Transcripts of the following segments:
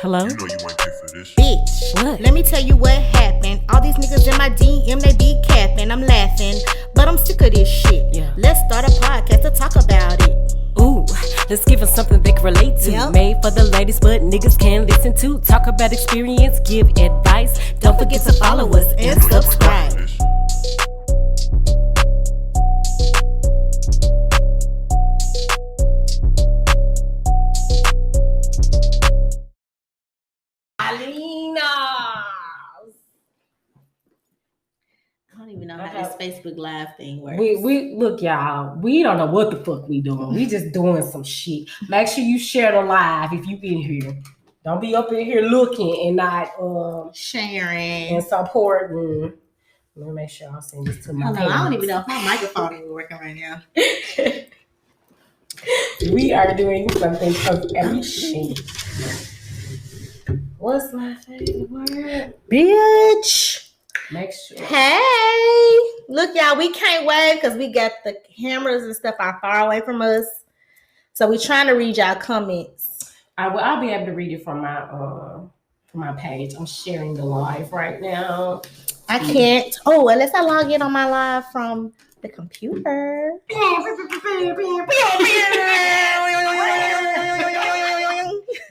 Hello? You know you ain't pay for this. Bitch, What? let me tell you what happened. All these niggas in my DM, they be capping. I'm laughing, but I'm sick of this shit. Yeah. Let's start a podcast to talk about it. Ooh, let's give them something they can relate to. Yep. Made for the ladies, but niggas can listen to. Talk about experience, give advice. Don't forget to follow us and subscribe. This. I don't even know how this Facebook Live thing works. We look, y'all. We don't know what the fuck we doing. We just doing some shit. Make sure you share the live if you in here. Don't be up in here looking and not sharing and supporting. Let me make sure I'll send this to my. Hold on, I don't even know if my microphone is working right now. We are doing something of everything. What's my favorite word? Bitch. Make sure. Hey, look, y'all, we can't wait because we got the cameras and stuff are far away from us. So we trying to read y'all comments. I'll be able to read it from my page. I'm sharing the live right now. I can't. Oh, unless I log in on my live from the computer.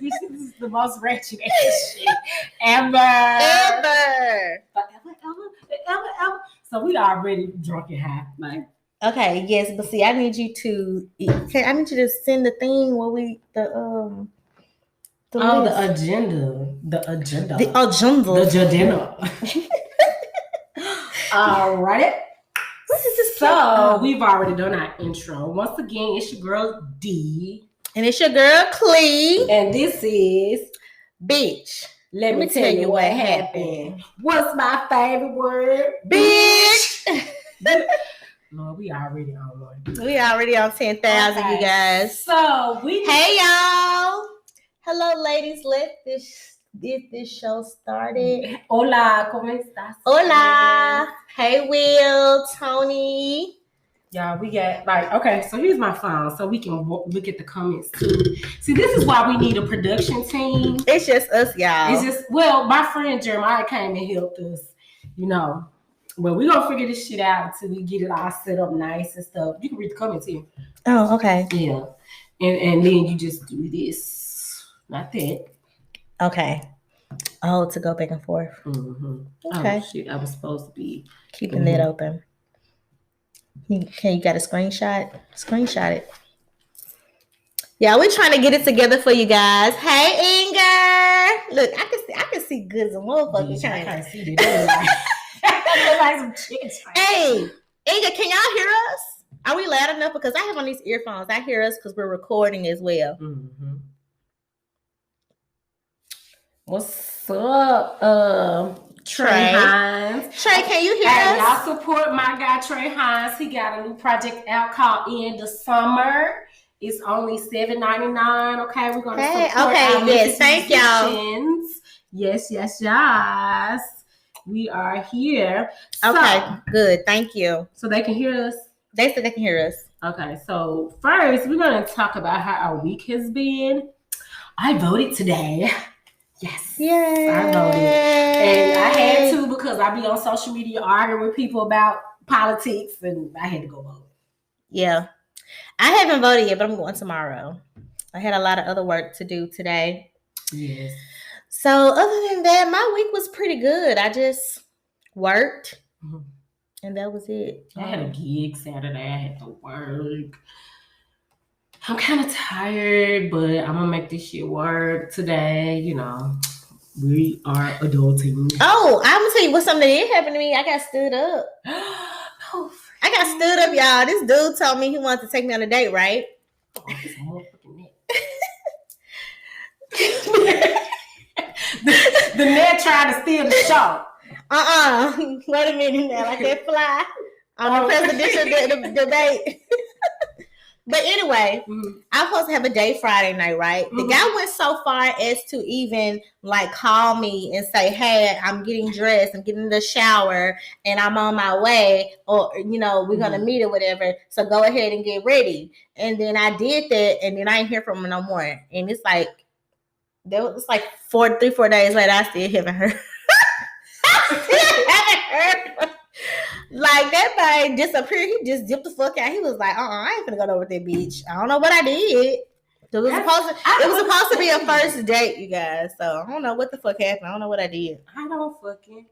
This is the most wretched ass shit ever. Ever. So we already drunk and high. Like, Okay, yes, but see, I need you to. I need you to send the thing where we the list. agenda. The agenda. The agenda. The agenda. All right. What is this? So we've already done our intro. Once again, it's your girl D. And it's your girl Clee. And this is Bitch. Let me tell you what happened. What's my favorite word? Bitch. Lord, we already on one. We already on 10,000, Okay. you guys. So we Hey, y'all. Hello, ladies. Let this show started. Hola, ¿cómo estás? Hola. Hey, Will, Tony. Y'all, we got okay, so here's my phone so we can look at the comments too. See, this is why we need a production team. It's just us, y'all. It's just, well, my friend Jeremiah came and helped us, you know. Well, we're gonna figure this shit out until we get it all set up nice and stuff. You can read the comments here. Oh, okay. Yeah. And then you just do this. Not that. Okay. Oh, to go back and forth. Mm-hmm. Okay. Oh, shit. I was supposed to be Keeping it open. You got a screenshot? Screenshot it. Yeah, we're trying to get it together for you guys. Hey, Inger. Look, I can see good as a motherfucker. Yeah, I can't see that. Like some chicken. Hey, Inger, can y'all hear us? Are we loud enough? Because I have on these earphones. I hear us because we're recording as well. Mm-hmm. What's up, Trey Hines? Trey, can you hear Hey, us? y'all support my guy Trey Hines. He got a new project out called In the Summer. It's only $7.99. Okay, we're gonna support our yes, thank y'all. musicians. Yes. We are here. Okay, good. Thank you. So they can hear us. They said they can hear us. Okay, so first we're gonna talk about how our week has been. I voted today. Yes. Yay. I voted. And I had to because I be on social media arguing with people about politics and I had to go vote. Yeah. I haven't voted yet, but I'm going tomorrow. I had a lot of other work to do today. Yes. So other than that, my week was pretty good. I just worked and that was it. I had a gig Saturday. I had to work. I'm kind of tired, but I'm gonna make this shit work today. You know, we are adulting. Oh, I'm gonna tell you what something that did happen to me. I got stood up. I got stood up, y'all. This dude told me he wanted to take me on a date, right? Oh, this motherfucking the net tried to steal the show. Wait a minute now, like that fly on the presidential debate. But anyway, I was supposed to have a date Friday night, right? The guy went so far as to even like call me and say, "Hey, I'm getting dressed, I'm getting in the shower, and I'm on my way, or we're gonna meet or whatever. So go ahead and get ready." And then I did that, and then I ain't hear from him no more. And it's like 4 days later, I still haven't heard. Like that thing disappeared. He just dipped the fuck out. He was like, I ain't finna go over with that bitch. I don't know what I did. It was supposed to be a first date, you guys. So I don't know what the fuck happened. I don't know what I did. I don't fucking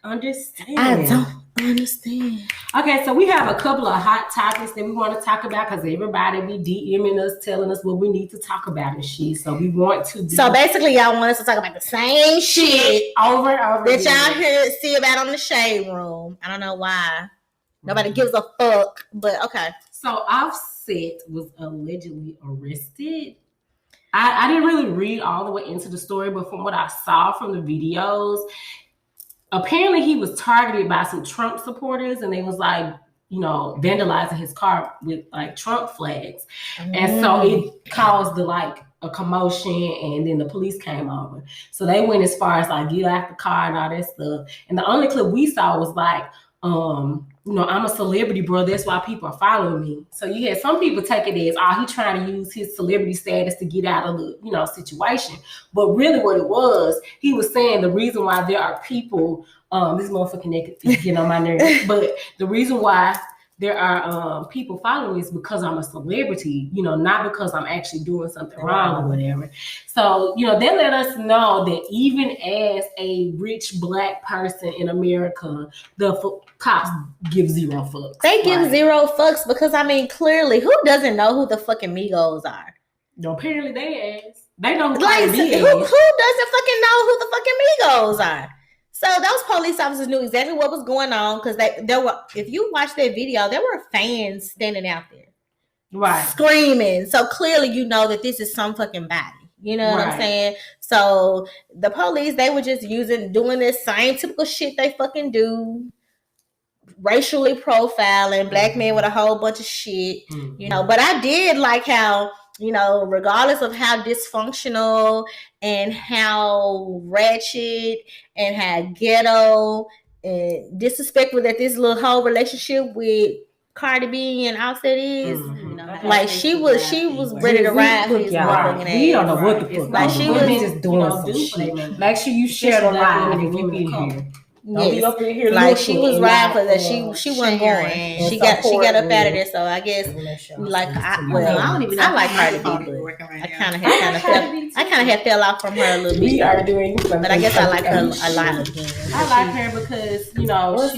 understand. I don't understand. Okay, so we have a couple of hot topics that we want to talk about because everybody be DMing us, telling us what we need to talk about and shit. So we want to. So basically, y'all want us to talk about the same shit over and over that y'all see about on the Shade Room. I don't know why. Nobody gives a fuck, but okay. So Offset was allegedly arrested. I didn't really read all the way into the story, but from what I saw from the videos, apparently he was targeted by some Trump supporters, and they was like, vandalizing his car with like Trump flags. And so it caused a commotion, and then the police came over. So they went as far as like get out the car and all that stuff. And the only clip we saw was like, I'm a celebrity, bro. That's why people are following me. So you had some people take it as, he trying to use his celebrity status to get out of the, situation. But really what it was, he was saying the reason why there are people, this motherfucking naked feet get on my nerves, but the reason why there are people following me is because I'm a celebrity, not because I'm actually doing something wrong or whatever. So, they let us know that even as a rich Black person in America, the cops give zero fucks. They give zero fucks because, clearly, who doesn't know who the fucking Migos are? No, apparently they ass. They don't who doesn't fucking know who the fucking Migos are? So those police officers knew exactly what was going on because there were. If you watch that video, there were fans standing out there, right, screaming. So clearly, you know that this is some fucking body. You know what I'm saying? So the police, they were just doing this same typical shit they fucking do, racially profiling Black men with a whole bunch of shit. But I did like how, regardless of how dysfunctional and how ratchet and how ghetto and disrespectful that this little whole relationship with Cardi B and Offset is, like she was ready to ride for his motherfucking ass. We don't know what the fuck. Like she was just doing some shit. Make sure you share the live if you get here. Don't be up in here like she was riding for that. She wasn't going. She got up out of there. So I guess I don't even know. I like Cardi B, but I kind of had fell off from her a little bit. We are doing, but I guess I like her a lot. I like her because she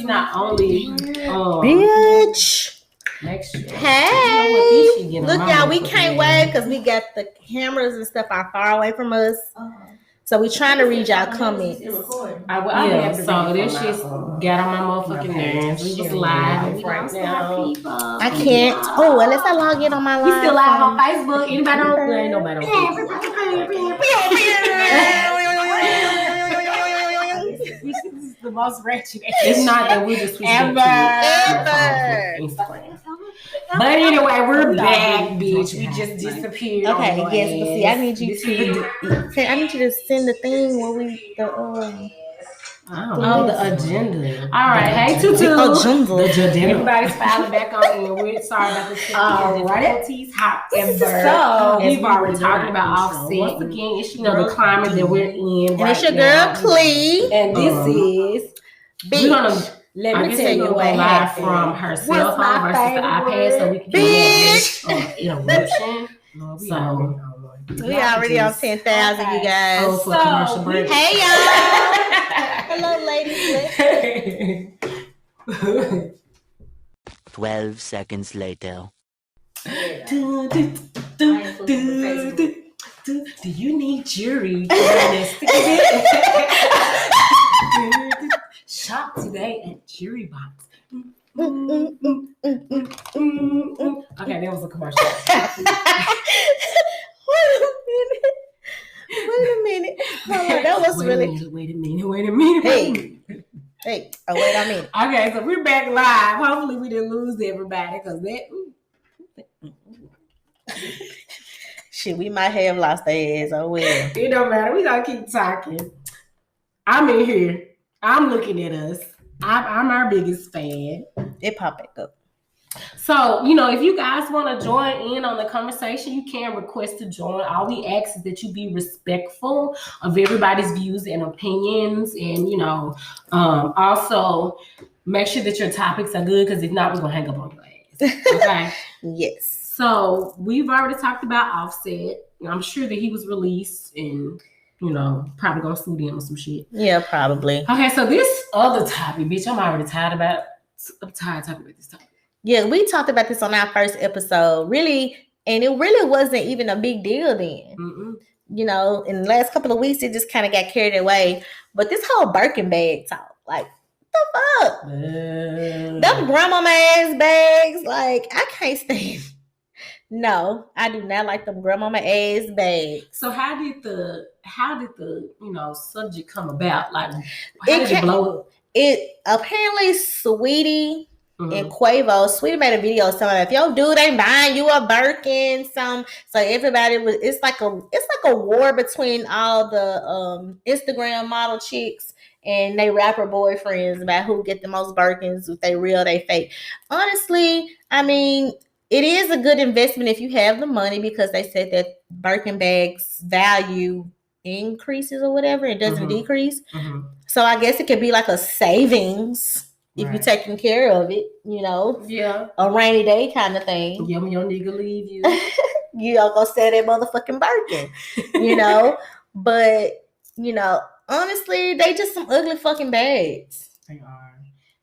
not only bitch. Hey, look, y'all, we can't wait because we got the cameras and stuff are far away from us. So we trying to read y'all comments. So this shit got on my motherfucking nerves. We just live right now. I can't. Oh, unless I log in on my live. We still live on Facebook. Anybody on? There ain't nobody on Facebook. This is the most ratchet. It's not that we just ever. But anyway, we're back, bitch. We just disappeared. Okay, yes, but see, I need you to send the thing where the agenda. All right, hey Tutu. The agenda. Everybody's filing back on in. We're sorry about this. Difficulties. However, so we've already talked about Offset. Once again, it's the climate that we're in. And it's your girl Clee. And this is. We're gonna. Let me tell you what live from her cell phone versus the iPad, so we can get interruption. So we already on 10,000, you guys. Oh, for commercial break. Hey y'all. Hello, ladies. 12 seconds later. Do you need jury to investigate? Shop today at Jury Box. Okay, that was a commercial. Wait a minute. That was really. Wait a minute. Hey. Oh, wait a minute. Okay, so we're back live. Hopefully, we didn't lose everybody because that. Shit, we might have lost their ass. Oh well. It don't matter. We gonna keep talking. I'm in here. I'm looking at us. I'm our biggest fan. It popped back up. So, you know, if you guys want to join in on the conversation, you can request to join. All we ask is that you be respectful of everybody's views and opinions. And, you know, also make sure that your topics are good, because if not, we're going to hang up on your ass. Okay? Yes. So we've already talked about Offset. I'm sure that he was released and, you know, probably going to sue them or some shit. Yeah, probably. Okay, so this other topic, bitch, I'm already tired of talking about this topic. Yeah, we talked about this on our first episode, really, and it really wasn't even a big deal then. Mm-mm. You know, in the last couple of weeks, it just kind of got carried away. But this whole Birkin bag talk, like, what the fuck? Them grandmama ass bags, like, I can't stand. No, I do not like them grandmama ass bags. So how did the you know subject come about? Like, how did it blow up? It apparently Sweetie. And Quavo, Sweetie made a video saying if your dude ain't buying you a Birkin, so everybody was. It's like a war between all the Instagram model chicks and they rapper boyfriends about who get the most Birkins, if they real, they fake. Honestly, I mean, it is a good investment if you have the money, because they said that Birkin bags value increases or whatever, it doesn't decrease. So I guess it could be like a savings. If you're taking care of it, you know. Yeah. A rainy day kind of thing. Yeah, when your nigga leave you. You don't go sell that motherfucking Birkin, you know. But, you know, honestly, they just some ugly fucking bags. They are.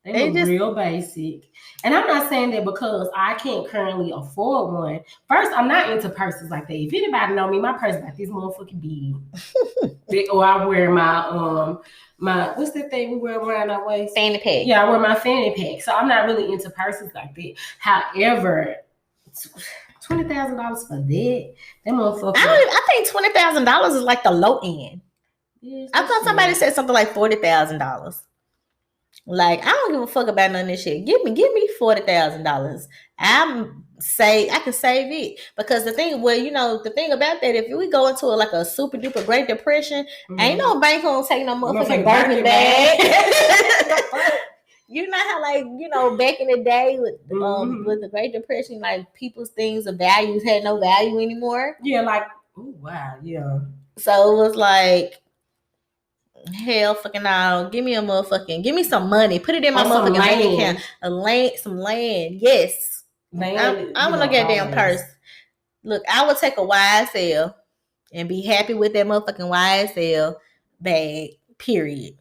They look real basic. And I'm not saying that because I can't currently afford one. First, I'm not into purses like that. If anybody know me, my purse like this motherfucking big. Or I wear my what's that thing we wear around our waist? Fanny pack. Yeah, I wear my fanny pack. So I'm not really into purses like that. However, $20,000 for that motherfucker. I think $20,000 is like the low end. Yeah, I thought somebody said something like $40,000. Like, I don't give a fuck about none of this shit. Give me $40,000. I can save it, because the thing about that, if we go into like a super duper Great Depression, ain't no bank gonna take no motherfucking Birkin bag. You know how, like, you know, back in the day with the Great Depression, like, people's things of values had no value anymore. Yeah, like, oh wow, yeah. So it was like, hell fucking no. Give me some money. Put it in my motherfucking bank account. Some land. Yes. Land, I want a goddamn purse. Look, I would take a YSL and be happy with that motherfucking YSL bag. Period.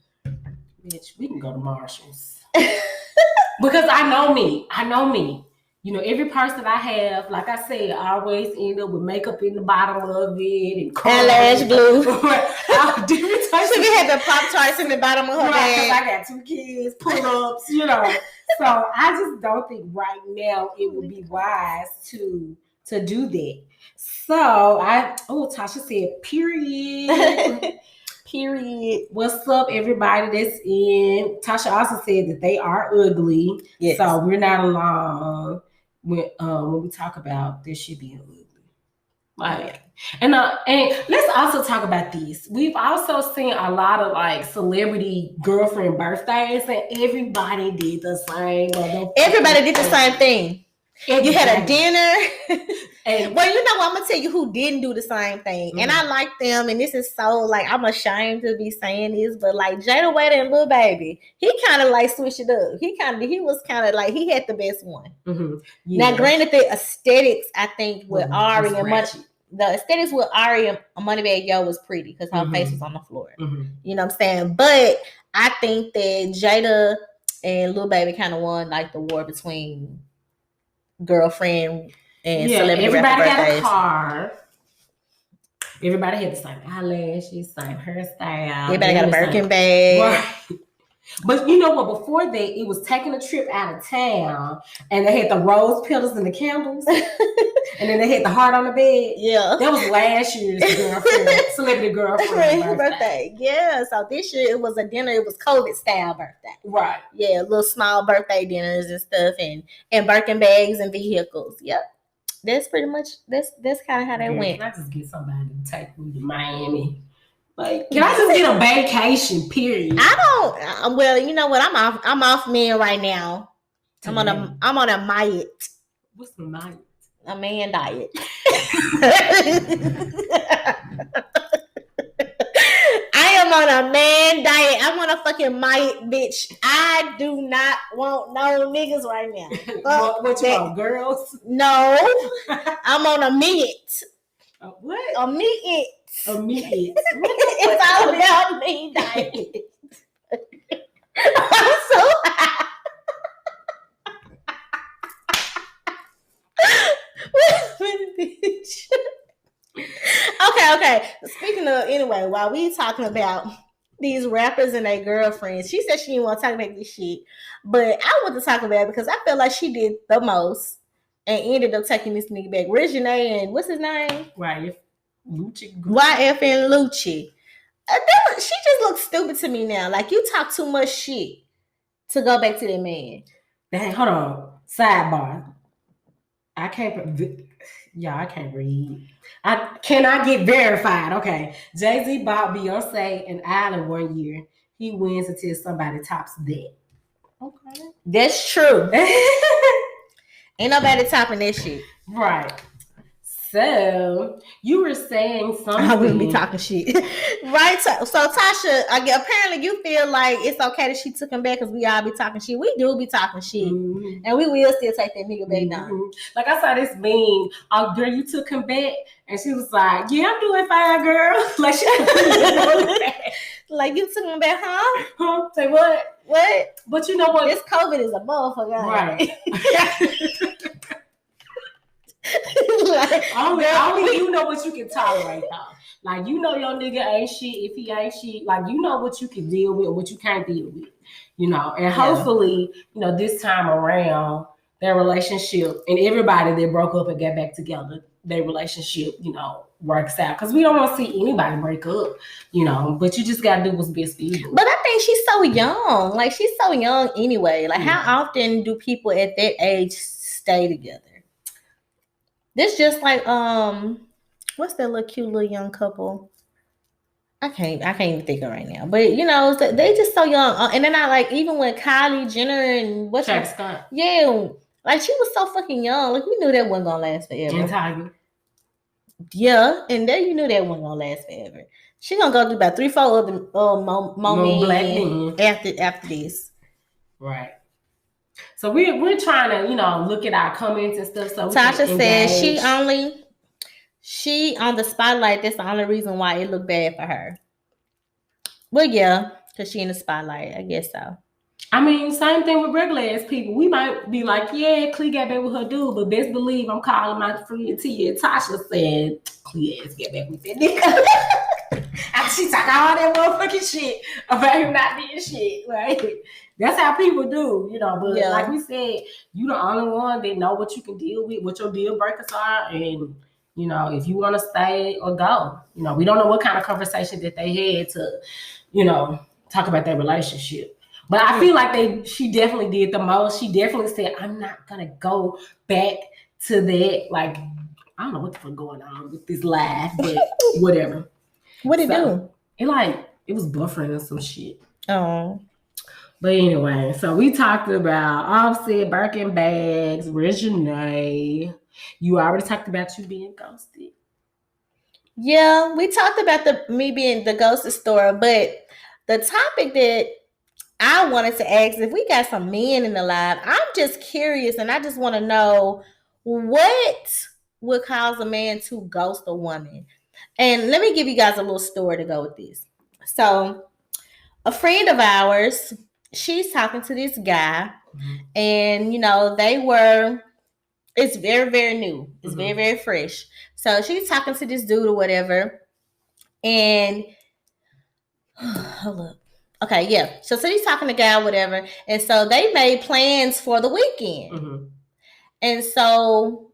Bitch, we can go to Marshall's. Because I know me. You know, every purse that I have, like I said, I always end up with makeup in the bottom of it and eyelash glue. She can have the Pop-Tarts in the bottom of her bag. I got 2 kids, pull-ups, you know. So I just don't think right now it would be wise to do that. So Tasha said, period. Period. What's up, everybody that's in? Tasha also said that they are ugly. Yes. So we're not alone when we talk about this shit being ugly. Like, and let's also talk about this. We've also seen a lot of like celebrity girlfriend birthdays, and everybody did the same. Everybody did the same thing. You had a dinner. And well, you know what? I'm gonna tell you who didn't do the same thing, and I like them. And this is so like, I'm ashamed to be saying this, but like Jada Waiter and Lil Baby, he kind of like switched it up. He was kind of like, he had the best one. Yeah. Now, granted, the aesthetics, I think with Ari and the aesthetics with Ari and Moneybag Yo was pretty because her face was on the floor. You know what I'm saying? But I think that Jada and Lil Baby kind of won like the war between girlfriend and celebrity. Everybody got a car. Everybody had the same eyelashes, same hairstyle. Everybody got a Birkin bag. Right. But you know what? Before that, it was taking a trip out of town, and they had the rose petals and the candles, and then they had the heart on the bed. Yeah, that was last year's celebrity girlfriend birthday. Yeah, so this year it was a dinner. It was COVID style birthday. Right. Yeah, little small birthday dinners and stuff, and Birkin bags and vehicles. Yep. that's pretty much that's kind of how that went. Can I just get somebody to take me to Miami? Like, can I just get a vacation? Period. I don't. Well, you know what? I'm off men right now. I'm on a diet. What's the diet? A man diet. I am on a man diet. I'm on a fucking diet, bitch. I do not want no niggas right now. What you want, girls? No, I'm on a meat. What? A meat. A meat. It's all about me diet. I'm so high. Bitch. Okay. Speaking of, anyway, while we talking about these rappers and their girlfriends, she said she didn't want to talk about this shit, but I want to talk about it because I feel like she did the most and ended up taking this nigga back. Reginae and what's his name? YF Lucci. YF and Lucci. She just looks stupid to me now. Like, you talk too much shit to go back to that man. Dang, hold on. Sidebar. I can't read. Can I get verified? Okay. Jay-Z bought Beyonce an island one year. He wins until somebody tops that. Okay. That's true. Ain't nobody topping that shit. Right. So you were saying something. I wouldn't be talking shit. Right. So Tasha, apparently you feel like it's okay that she took him back because we all be talking shit. We do be talking shit. Mm-hmm. And we will still take that nigga back down. Mm-hmm. Like, I saw this meme. Oh, girl, you took him back. And she was like, yeah, I'm doing fine, girl. Like, she like, you took him back, huh? Huh? Say what? What? But you know what? This COVID is a motherfucker. Right. Like, only you know what you can tolerate, though. Like, you know your nigga ain't shit if he ain't shit. Like, you know what you can deal with and what you can't deal with. You know, and hopefully, you know, this time around, their relationship and everybody that broke up and got back together, their relationship, you know, works out. Because we don't want to see anybody break up, you know, but you just got to do what's best for you. But I think she's so young. Like, she's so young anyway. Like, how often do people at that age stay together? This just like, what's that little cute little young couple? I can't even think of right now. But, you know, they just so young. And then I like, even when Kylie Jenner and Travis Scott. Yeah. Like, she was so fucking young. Like, we knew that wasn't going to last forever. And Tiger. Yeah. And then you knew that wasn't going to last forever. She going to go through about 3-4 other more black men after this. Right. So we're trying to, you know, look at our comments and stuff. So Tasha said she on the spotlight. That's the only reason why it looked bad for her. Well, yeah, because she in the spotlight. I guess so. I mean, same thing with regular ass people. We might be like, yeah, Clee got back with her dude, but best believe I'm calling my friend Tia. Tasha said, Clee ass got back with that nigga. After she talk all that motherfucking shit about him not being shit, right? That's how people do, you know. But like we said, you the only one that know what you can deal with, what your deal breakers are, and you know, if you want to stay or go. You know, we don't know what kind of conversation that they had to, you know, talk about their relationship. But I feel like she definitely did the most. She definitely said, I'm not gonna go back to that. Like, I don't know what the fuck going on with this live, but whatever. What did it do? It was buffering and some shit. Oh. But anyway, so we talked about Offset, Birkin bags, Reginae. You already talked about you being ghosted. Yeah, we talked about me being the ghosted story, but the topic that I wanted to ask, if we got some men in the live, I'm just curious and I just want to know what would cause a man to ghost a woman. And let me give you guys a little story to go with this. So a friend of ours, she's talking to this guy, and you know, it's very, very new. It's very, very fresh. So she's talking to this dude or whatever. And hold up. Okay, yeah. So she's talking to the guy or whatever. And so they made plans for the weekend. Mm-hmm. And so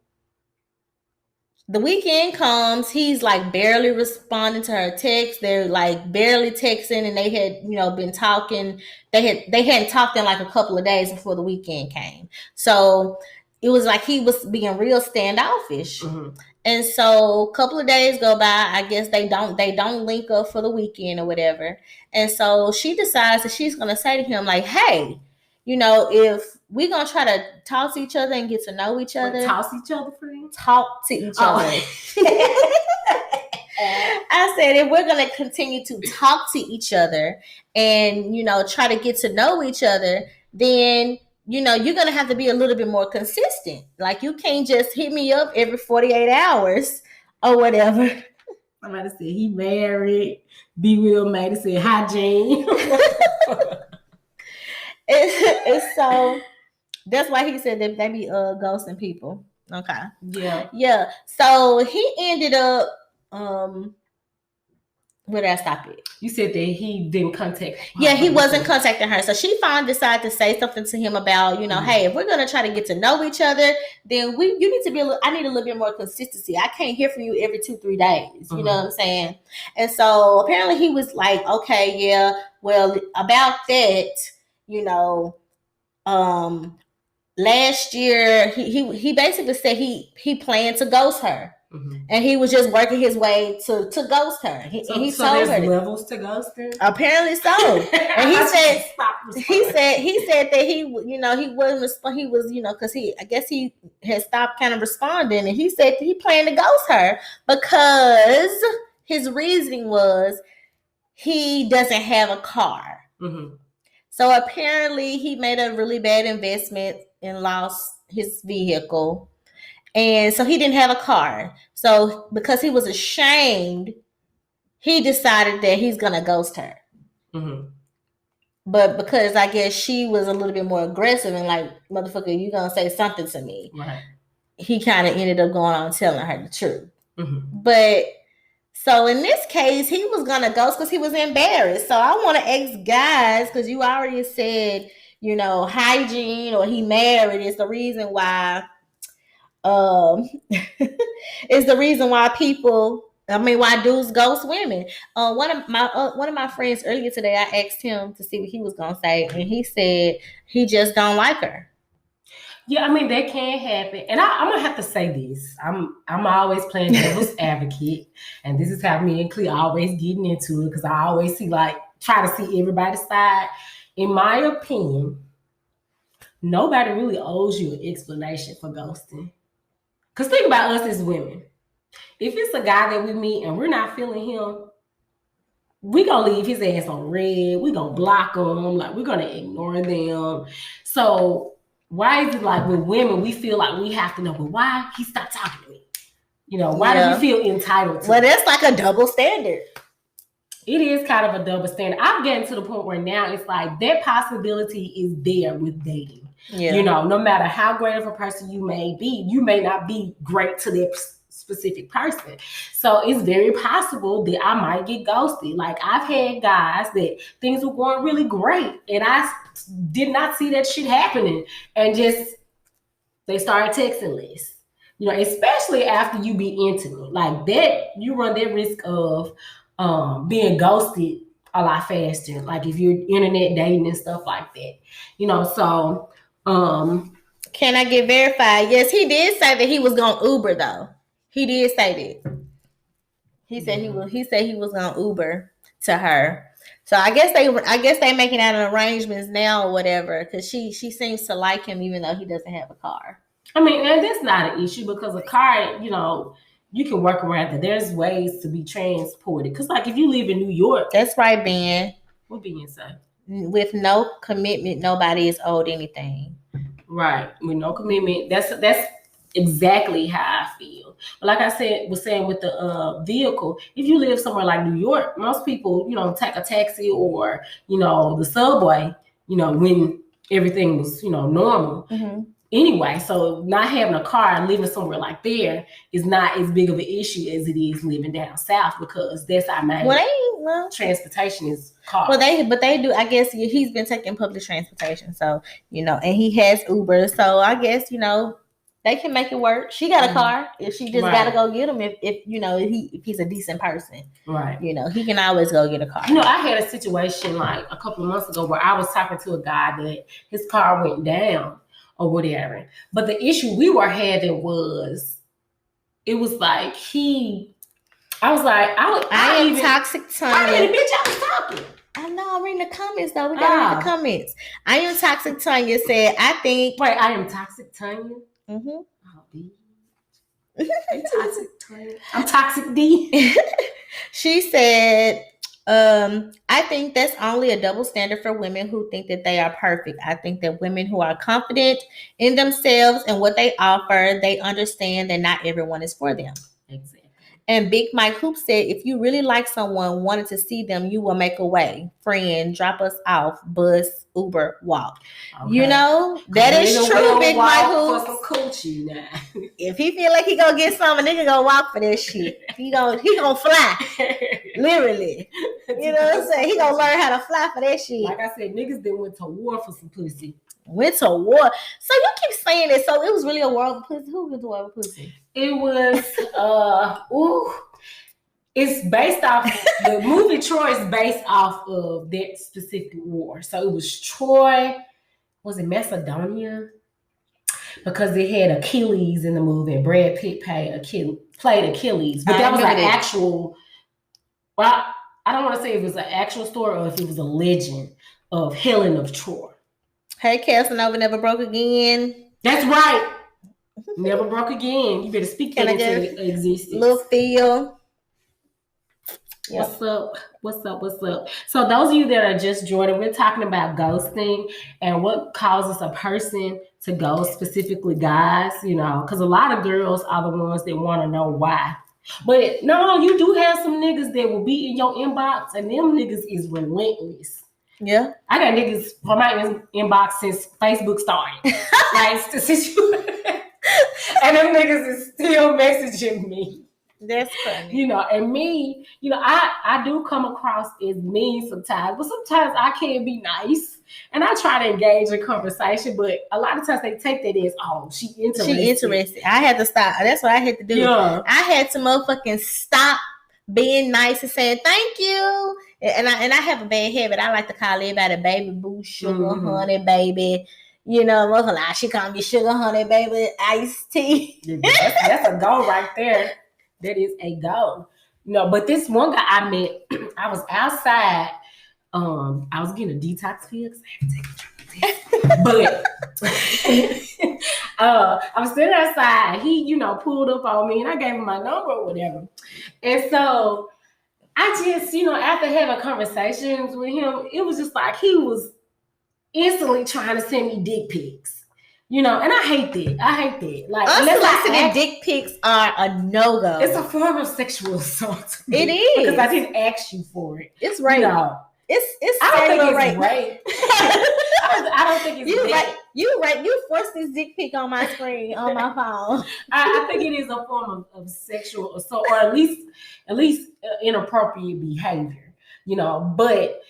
the weekend comes, he's like barely responding to her text. They're like barely texting, and they had, you know, been talking. They hadn't talked in like a couple of days before the weekend came. So it was like he was being real standoffish. Mm-hmm. And so a couple of days go by. I guess they don't link up for the weekend or whatever. And so she decides that she's gonna say to him, like, hey, if we're gonna try to talk to each other and get to know each other. Toss each other, friends? Talk to each other. I said, if we're going to continue to talk to each other and, try to get to know each other, then, you're going to have to be a little bit more consistent. Like, you can't just hit me up every 48 hours or whatever. Somebody said he married. Be Real made it said, hi, Jane. and so that's why he said that they be ghosting people. Okay. Yeah. So he ended up, where did I stop it? You said that he didn't contact her. Yeah, he wasn't contacting her. So she finally decided to say something to him about, hey, if we're going to try to get to know each other, then you need to be I need a little bit more consistency. I can't hear from you every 2-3 days. You know what I'm saying? And so apparently he was like, okay, yeah, well, about that, last year he basically said he planned to ghost her. Mm-hmm. And he was just working his way to ghost her. He told there's her levels to ghosting. Apparently so. And he said that he wasn't. He was because I guess he had stopped kind of responding, and he said that he planned to ghost her because his reasoning was he doesn't have a car. Mm-hmm. So apparently he made a really bad investment and lost his vehicle. And so he didn't have a car. So because he was ashamed, he decided that he's going to ghost her. Mm-hmm. But because I guess she was a little bit more aggressive and like, motherfucker, you going to say something to me. Right. He kind of ended up going on telling her the truth. Mm-hmm. But so in this case, he was going to ghost because he was embarrassed. So I want to ask guys, because you already said, hygiene or he married is the reason why is the reason why why dudes ghost women. One of my friends earlier today, I asked him to see what he was gonna say, and he said he just don't like her. Yeah, that can happen, and I'm gonna have to say this. I'm always playing devil's advocate, and this is how me and Clea always getting into it because I always try to see everybody's side. In my opinion, nobody really owes you an explanation for ghosting. Because think about us as women. If it's a guy that we meet and we're not feeling him, we're going to leave his ass on red. We're going to block him. We're going to ignore them. So why is it with women, we feel like we have to know, but why he stopped talking to me? Why do we feel entitled to Well, that's like a double standard. It is kind of a double standard. I'm getting to the point where now it's like that possibility is there with dating. Yeah. No matter how great of a person you may be, you may not be great to that specific person. So it's very possible that I might get ghosted. I've had guys that things were going really great and I did not see that shit happening and just they started texting less. Especially after you be intimate. That, you run that risk of being ghosted a lot faster. If you're internet dating and stuff like that. So can I get verified? Yes, he did say that he was gonna Uber though. He did say that. He said he said he was gonna Uber to her. So I guess they making out an arrangements now or whatever, because she seems to like him even though he doesn't have a car. And that's not an issue because a car, you can work around it. There's ways to be transported. Because if you live in New York. That's right, Ben. What Ben say? With no commitment, nobody is owed anything. Right. With no commitment. That's exactly how I feel. But like I was saying with the vehicle, if you live somewhere like New York, most people, take a taxi or, the subway, when everything was, normal. Mm-hmm. Anyway, so not having a car and living somewhere like there is not as big of an issue as it is living down south because that's our main transportation is cars. Well, they do. I guess he's been taking public transportation, so and he has Uber, so I guess they can make it work. She got a car. If she just gotta go get him, if he's a decent person, right? He can always go get a car. I had a situation a couple of months ago where I was talking to a guy that his car went down. or whatever. But the issue we were having was, it was like I was like, I am toxic Tanya. Wait a minute, bitch, I was talking. I know, I'm reading the comments though. We gotta read the comments. I am toxic Tanya said, I think. Wait, I am toxic Tanya? Mm-hmm. Oh, bitch. I'm toxic Tanya. I'm toxic D. She said, I think that's only a double standard for women who think that they are perfect. I think that women who are confident in themselves and what they offer, they understand that not everyone is for them. Exactly. And Big Mike Hoop said, if you really like someone, wanted to see them, you will make a way. Friend, drop us off, bus, Uber, walk. Okay. You know, that is true, Big Mike Hoop. For some coochie now. If he feel like he gonna get something, nigga gonna walk for that shit. He gonna fly. Literally. You know what I'm saying? He gonna learn how to fly for that shit. Like I said, niggas that went to war for some pussy. Went to war. So you keep saying it. So it was really a war of pussy. Who went to war with pussy? It was it's based off the movie Troy is based off of that specific war. So it was Troy, was it Macedonia? Because they had Achilles in the movie and Brad Pitt played Achilles. But that was an actual, well, I don't want to say if it was an actual story or if it was a legend of Helen of Troy. Hey, Casanova never broke again. That's right. Never broke again. You better speak that into existence. Little Phil. Yep. What's up? So those of you that are just joining, we're talking about ghosting and what causes a person to ghost, specifically guys, you know, because a lot of girls are the ones that want to know why. But no, you do have some niggas that will be in your inbox, and them niggas is relentless. Yeah. I got niggas from my inbox since Facebook started. Like, and them niggas is still messaging me. That's funny. You know, and me, you know, I do come across as mean sometimes, but sometimes I can be nice. And I try to engage in conversation, but a lot of times they take that as, oh, she interested. I had to stop. That's what I had to do. Yeah. I had to motherfucking stop being nice and saying thank you. And I have a bad habit. I like to call everybody baby boo, sugar, honey, baby. You know, motherfucker, she call me sugar, honey, baby, iced tea. That's a go right there. That is a go. No, but this one guy I met, I was outside. I was getting a detox fix. But I was sitting outside. He, you know, pulled up on me and I gave him my number or whatever. And so I just, you know, after having conversations with him, it was just like he was instantly trying to send me dick pics. You know, and I hate that. Like, unsolicited dick pics are a no-go. It's a form of sexual assault. It is. Because I didn't ask you for it. It's rape. No. It's I don't think it's rape. I don't think it's rape. You forced this dick pic on my screen, on my phone. I think it is a form of sexual assault, or at least inappropriate behavior, you know, but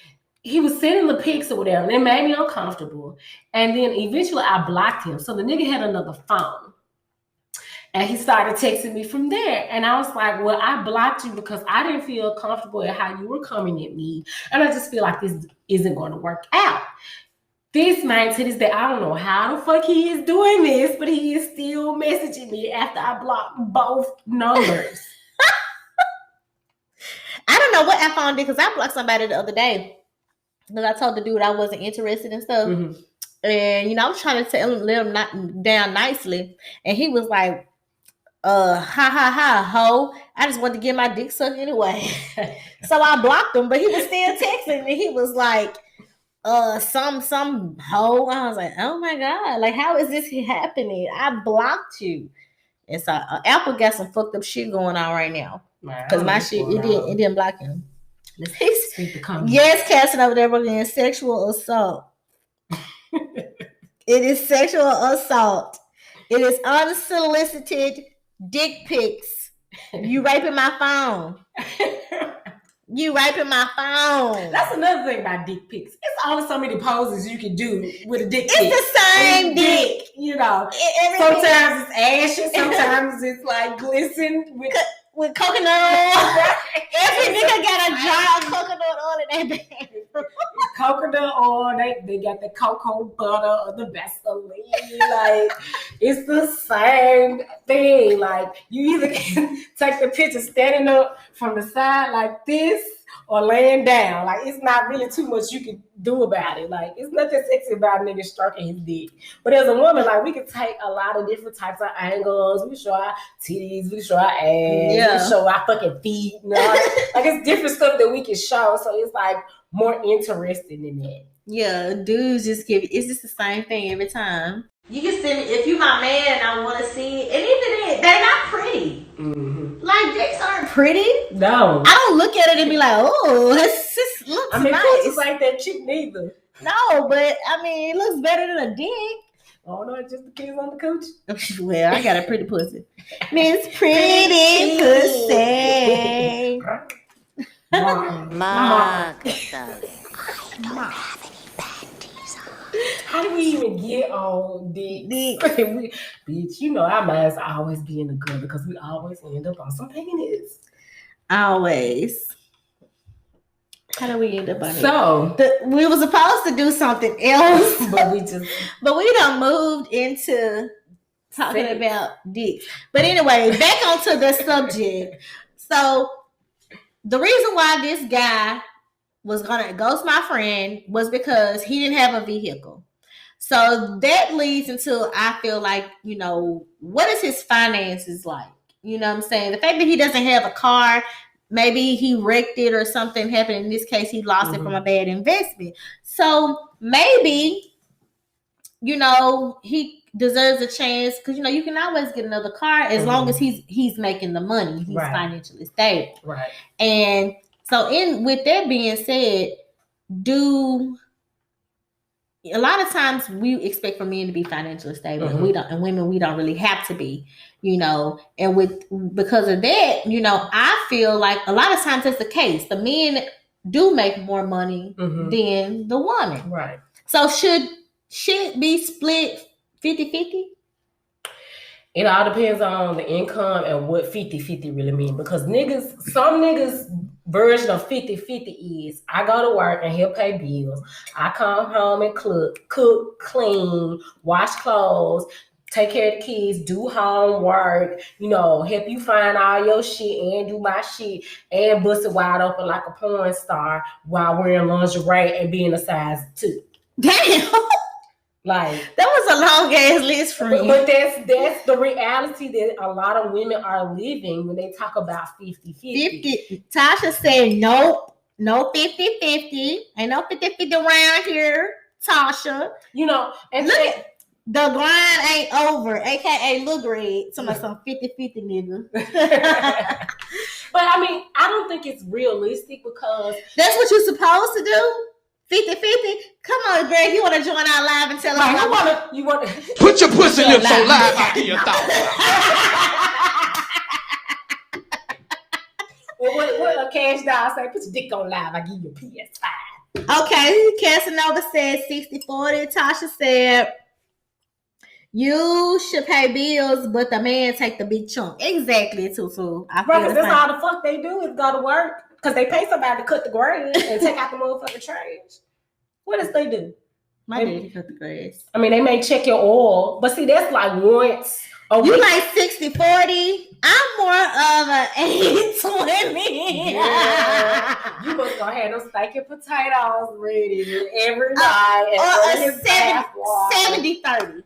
he was sending the pics or whatever, and it made me uncomfortable. And then eventually I blocked him. So the nigga had another phone. And he started texting me from there. And I was like, well, I blocked you because I didn't feel comfortable at how you were coming at me. And I just feel like this isn't going to work out. This man to this day, I don't know how the fuck he is doing this, but he is still messaging me after I blocked both numbers. I don't know what I found it because I blocked somebody the other day. Because I told the dude I wasn't interested in stuff. Mm-hmm. And, you know, I was trying to let him down nicely. And he was like, ho. I just wanted to get my dick sucked anyway. So I blocked him, but he was still texting me. He was like, some hoe. I was like, oh my God, like, how is this happening? I blocked you. And so Apple got some fucked up shit going on right now. Because my shit, it didn't block him. Yes, Casting over there working sexual assault. It is sexual assault. It is unsolicited dick pics. You raping my phone. You raping my phone. That's another thing about dick pics. It's only so many poses you can do with a dick pic. It's the same dick. You know, sometimes it's ashy, sometimes it's like glisten with coconut oil. Every nigga got a jar of coconut oil in that bag. coconut oil. They got the cocoa butter or the Vaseline. Like, it's the same thing. Like, you either can take the picture standing up from the side like this or laying down. Like, it's not really too much you can do about it. Like, it's nothing sexy about a nigga stroking his dick. But as a woman, like, we can take a lot of different types of angles. We show our titties, we show our ass, we show our fucking feet. You know? Like, it's different stuff that we can show. So it's like more interesting than that. Yeah, dudes just give it's just the same thing every time. You can send me if you my man. I want to see it, and even then, they're not pretty. Mm-hmm. Like dicks aren't pretty. No, I don't look at it and be like, oh, this just looks nice. It's like that cheap neither. No, but I mean, it looks better than a dick. Oh no, it just depends on the coochie. Well, I got a pretty pussy. Miss Pretty Pussy. Mom. How do we even get on dick? Bitch, you know our minds always be in the good because we always end up on some penis. Always. How do we end up on it? So we were supposed to do something else, but we done moved into talking about dicks. But anyway, back onto the subject. So the reason why this guy was gonna ghost my friend was because he didn't have a vehicle. So that leads into, I feel like, you know, what is his finances like? You know what I'm saying? The fact that he doesn't have a car, maybe he wrecked it or something happened. In this case, he lost it from a bad investment. So maybe, you know, he deserves a chance because, you know, you can always get another car as long as he's making the money. He's financially stable. Right. And so with that being said, a lot of times we expect for men to be financially stable and we don't, and women, we don't really have to be, you know, and because of that, you know, I feel like a lot of times that's the case. The men do make more money than the woman. Right. So should it be split 50-50? It all depends on the income and what 50-50 really mean. Because some niggas version of 50-50 is I go to work and he'll pay bills. I come home and cook, clean, wash clothes, take care of the kids, do homework, you know, help you find all your shit and do my shit and bust it wide open like a porn star while wearing lingerie and being a size 2. Damn. Like that was a long ass list for me. But that's the reality that a lot of women are living when they talk about 50-50. Tasha said nope, no 50-50. Ain't no 50-50 around here, Tasha. You know, and look, the grind ain't over, aka Lil Greg. Some 50-50 nigga. But I mean, I don't think it's realistic because that's what you're supposed to do. 50-50? Come on, Greg. You want to join our live and tell us? You want to put your pussy lips on live. I'll give you $1,000. Well, what a cash doll say? Put your dick on live. I give you a PS5. Okay. Casanova said 60-40. Tasha said you should pay bills, but the man take the big chunk. Exactly, Tutu. Because that's all the fuck they do is go to work. Because they pay somebody to cut the grass and take out the motherfucking trash. What does they do? My daddy cut the grass. I mean, they may check your oil, but see, that's like once a week. You like 60-40? I'm more of an 80-20. Yeah. You must go have those steak and potatoes ready every night. Or a 70-30.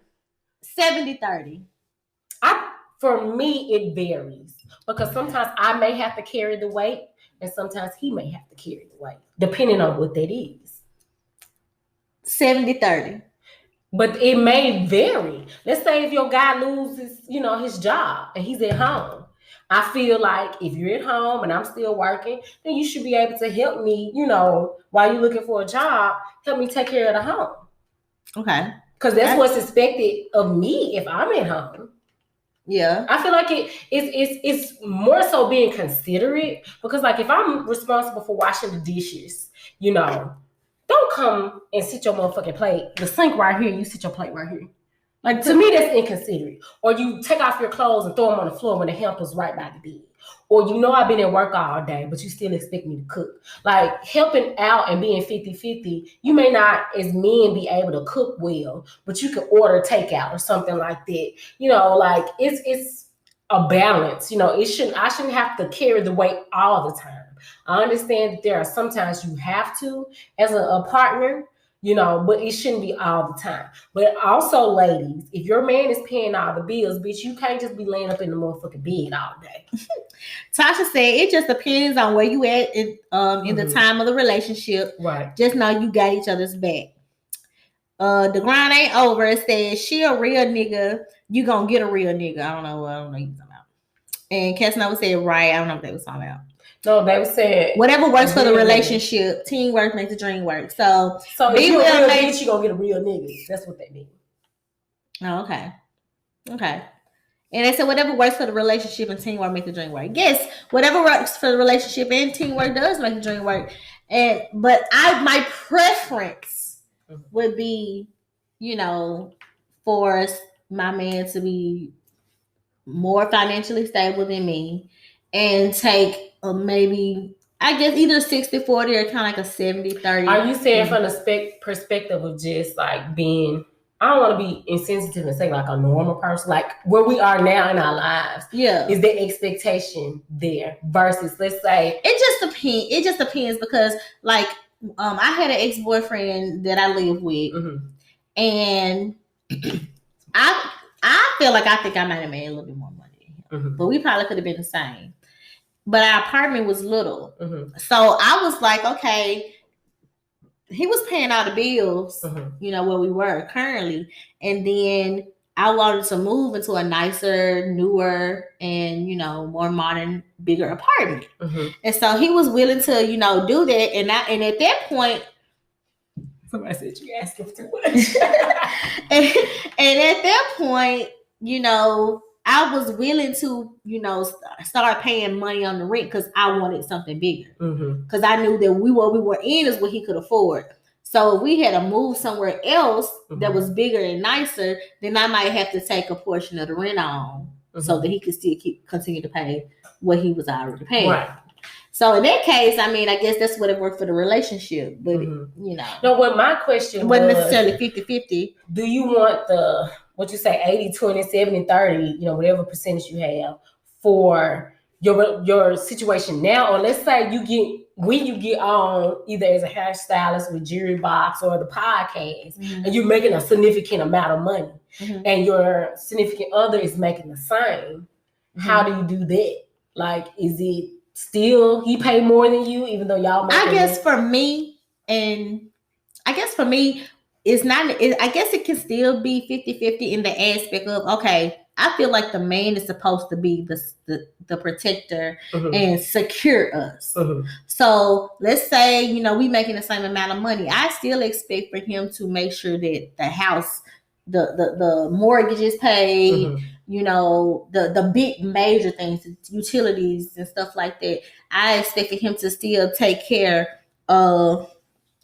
70-30. For me, it varies. Because sometimes I may have to carry the weight. And sometimes he may have to carry the weight, depending on what that is. 70-30. But it may vary. Let's say if your guy loses, you know, his job and he's at home. I feel like if you're at home and I'm still working, then you should be able to help me, you know, while you're looking for a job, help me take care of the home. Okay. Because that's what's expected of me if I'm at home. Yeah, I feel like it's more so being considerate because, like, if I'm responsible for washing the dishes, you know, don't come and sit your motherfucking plate, the sink right here, you sit your plate right here. Like, to me, that's inconsiderate. Or you take off your clothes and throw them on the floor when the hamper's right by the bed. Or I've been at work all day, but you still expect me to cook. Like, helping out and being 50-50, you may not, as men, be able to cook well, but you can order takeout or something like that. Like, it's a balance. I shouldn't have to carry the weight all the time. I understand that there are sometimes you have to as a partner, but it shouldn't be all the time. But also, ladies, if your man is paying all the bills, bitch, you can't just be laying up in the motherfucking bed all day. Tasha said it just depends on where you at in the time of the relationship. Right. Just know you got each other's back. The grind ain't over. It says she a real nigga. You gonna get a real nigga. I don't know what you're talking about. And Casanova said right. I don't know what they was talking about. No, they said whatever works for the relationship. Teamwork makes the dream work. So if you're a real bitch, you gonna get a real nigga. That's what they mean. Oh, okay. And they said whatever works for the relationship and teamwork makes the dream work. Yes, whatever works for the relationship and teamwork does make the dream work. But my preference would be, for my man to be more financially stable than me and take maybe, I guess, either 60-40 or kind of like a 70-30. Are you saying from the perspective of just like being, I don't want to be insensitive and say like a normal person, like where we are now in our lives? Yeah. Is the expectation there versus, let's say, it just depends because like I had an ex-boyfriend that I lived with, and I feel like I think I might have made a little bit more money than him, but we probably could have been the same. But our apartment was little. So I was like, okay, he was paying all the bills, where we were currently. And then I wanted to move into a nicer, newer, and, more modern, bigger apartment. And so he was willing to, do that. And at that point, somebody said you asking for too much. and at that point, I was willing to, start paying money on the rent because I wanted something bigger. Because I knew that what we were in is what he could afford. So if we had to move somewhere else that was bigger and nicer, then I might have to take a portion of the rent on so that he could still continue to pay what he was already paying. Right. So in that case, I mean, I guess that's what it worked for the relationship. But, No, what my question wasn't necessarily 50-50. Do you want the, what you say, 80-20, 70-30, whatever percentage you have for your situation now? Or let's say when you get on either as a hairstylist with Jerry Box or the podcast, and you're making a significant amount of money, and your significant other is making the same, how do you do that? Like, is it still he pay more than you, even though y'all make I guess for me, it's not, I guess it can still be 50-50 in the aspect of, okay, I feel like the man is supposed to be the protector and secure us. So let's say, we making the same amount of money. I still expect for him to make sure that the house, the mortgage is paid, the big major things, utilities and stuff like that. I expected him to still take care of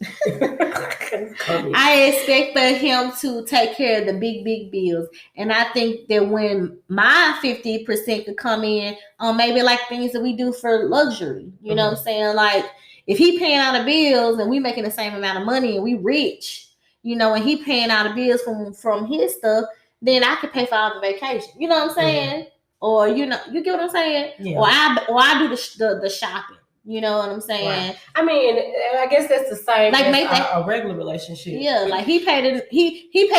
I expect for him to take care of the big bills. And I think that when my 50% could come in on maybe like things that we do for luxury, you know what I'm saying? Like if he paying out the bills and we making the same amount of money and we rich, and he paying out the bills from his stuff, then I could pay for all the vacation. You know what I'm saying? Or, you get what I'm saying? Yeah. Or I do the shopping. You know what I'm saying? Right. I mean, I guess that's the same like as a regular relationship. Yeah, like he paid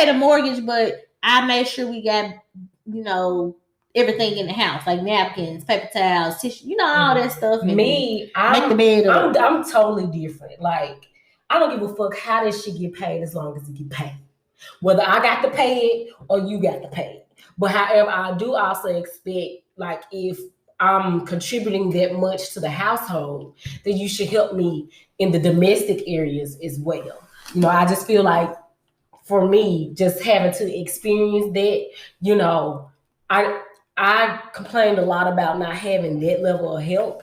a mortgage, but I made sure we got, everything in the house, like napkins, paper towels, tissue, all that stuff. Me, make the bed up. I'm totally different. Like, I don't give a fuck how this shit get paid as long as it get paid. Whether I got to pay it or you got to pay it. But however, I do also expect, like, if I'm contributing that much to the household, then you should help me in the domestic areas as well. I just feel like for me, just having to experience that, I complained a lot about not having that level of help,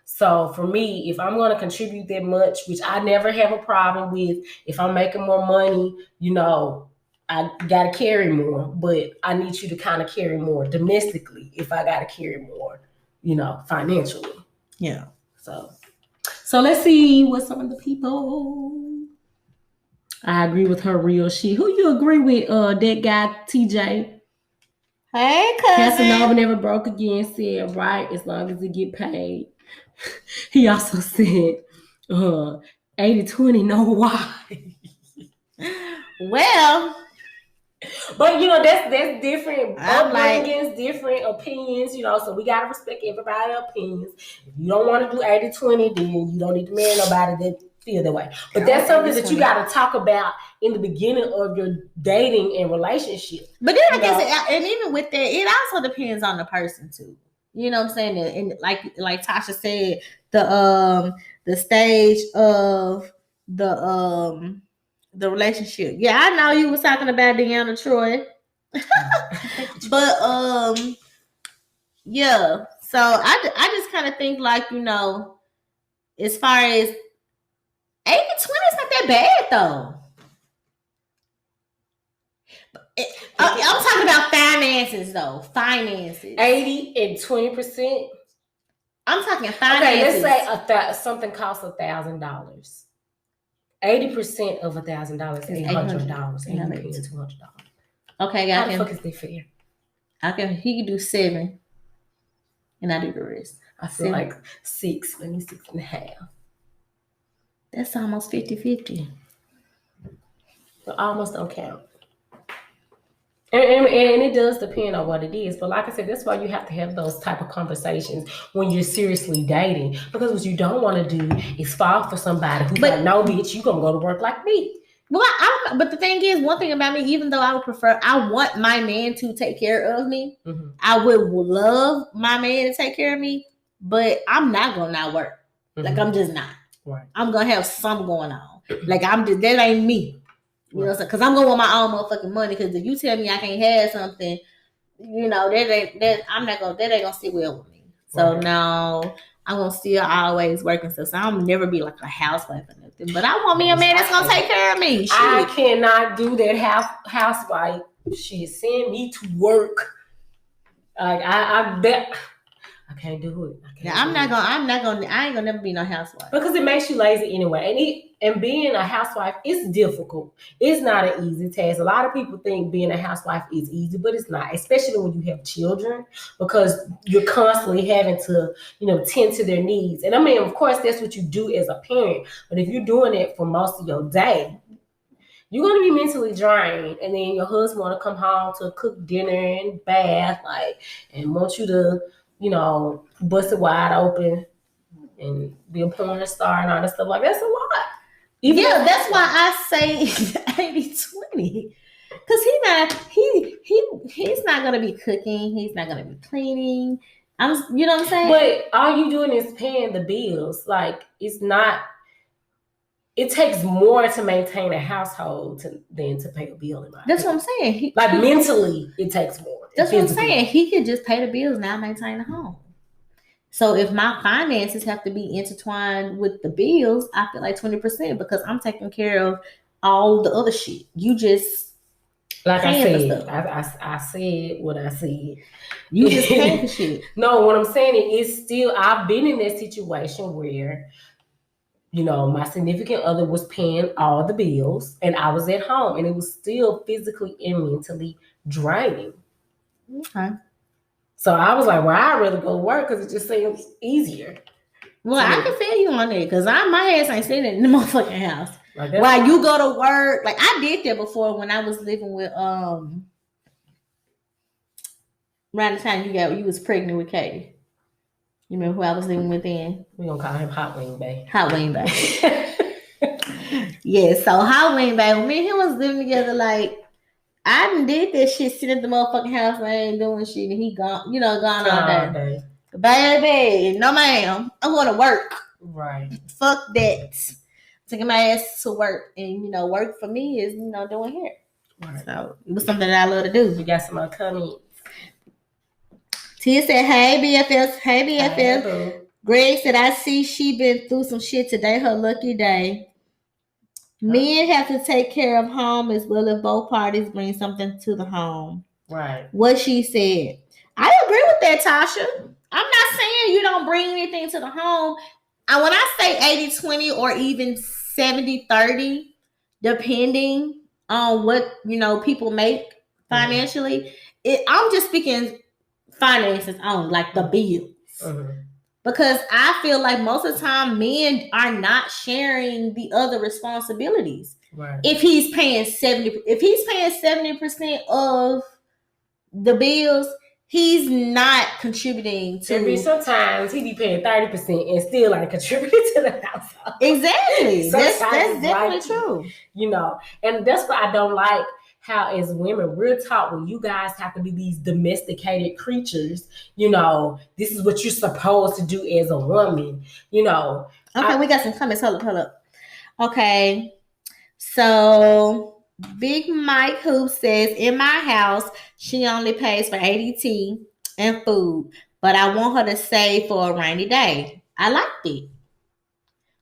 So for me, if I'm going to contribute that much, which I never have a problem with, if I'm making more money, I gotta carry more, but I need you to kind of carry more domestically if I gotta carry more, financially. Yeah. So let's see what some of the people. I agree with her real shit. Who you agree with? That guy TJ. Hey, cousin. Casanova never broke again. Said right as long as it get paid. He also said, 80-20, know why. Well, but that's different upbringings, different opinions, so we gotta respect everybody's opinions. If you don't want to do 80-20, then you don't need to marry nobody that feel that way. But that's something that you gotta talk about in the beginning of your dating and relationship. But then I guess, and even with that, it also depends on the person too. You know what I'm saying? And like Tasha said, the stage of the relationship. Yeah, I know you was talking about Deanna Troy. But yeah. So I just kind of think like, as far as 80-20, it's not that bad though. I'm talking about finances though. Finances. 80-20%. I'm talking finances. Okay, let's say something costs $1,000. 80% of $1,000 is $800, and you paying $200. Okay, how the fuck is that fair? He can do 7, and I do the rest. I feel like 6, maybe 6.5. That's almost 50-50. But almost don't count. And it does depend on what it is. But like I said, that's why you have to have those type of conversations when you're seriously dating. Because what you don't want to do is fall for somebody who's like, no, bitch, you going to go to work like me. Well, but the thing is, one thing about me, even though I want my man to take care of me. Mm-hmm. I would love my man to take care of me, but I'm not going to not work. Mm-hmm. Like, I'm just not. Right. I'm going to have something going on. Like, that ain't me. You know, because I'm gonna want my own motherfucking money. Because if you tell me I can't have something, that ain't gonna sit well with me. So no, I'm gonna still always work and stuff. So I'll never be like a housewife or nothing. But I want me a man that's gonna take care of me. Shit. I cannot do that housewife shit. Send me to work. Like I bet. I can't do it. I ain't gonna never be no housewife. Because it makes you lazy anyway. And being a housewife, it's difficult. It's not an easy task. A lot of people think being a housewife is easy, but it's not, especially when you have children, because you're constantly having to, tend to their needs. And I mean, of course, that's what you do as a parent. But if you're doing it for most of your day, you're going to be mentally drained. And then your husband want to come home to cook dinner and bath, and want you to, bust it wide open and be a porn star and all that stuff. Like, that's a lot. That's why I say 80-20. Because he's not gonna be cooking, he's not gonna be cleaning. You know what I'm saying? But all you doing is paying the bills. Like, it's not. It takes more to maintain a household than to pay a bill. That's what I'm saying. Mentally, it takes more. That's what I'm saying. He could just pay the bills and now maintain the home. So if my finances have to be intertwined with the bills, I feel like 20% because I'm taking care of all the other shit. You just like I said, I said what I said. You just paying for shit. No, what I'm saying is still I've been in that situation where, my significant other was paying all the bills and I was at home and it was still physically and mentally draining. Okay. So I was like, well, I'd rather go work because it just seems easier. Well, I can feel you on that because my ass ain't sitting in the motherfucking house. While you go to work. Like, I did that before when I was living with, around the time you was pregnant with Katie. You remember who I was living with then? We're going to call him Hot Wing Bay. Hot Wing Bay. Yeah, so Hot Wing Bay, when me and him was living together, like, I done did that shit, sitting at the motherfucking house, I ain't doing shit, and he gone, gone all day. Baby, no ma'am, I'm going to work. Right. Fuck that. Taking my ass to work, and, work for me is, doing hair. Right. So, it was something that I love to do. You got some other comments? Tia said, hey, BFF. Hey, BFF. Hi, Greg said, I see she been through some shit today. Her lucky day. Men have to take care of home as well if both parties bring something to the home. Right. What she said. I agree with that, Tasha. I'm not saying you don't bring anything to the home. When I say 80-20 or even 70-30, depending on what people make financially, I'm just speaking finances on like the bills. Because I feel like most of the time men are not sharing the other responsibilities. Right. If he's paying 70% of the bills, he's not contributing to. There be sometimes he be paying 30% and still like contributing to the household. Exactly. That's definitely true. And that's what I don't like. How as women we're taught when you guys have to be these domesticated creatures, this is what you're supposed to do as a woman, Okay, we got some comments. Hold up. Okay, so Big Mike Hoop says, in my house, she only pays for ADT and food, but I want her to save for a rainy day. I liked it.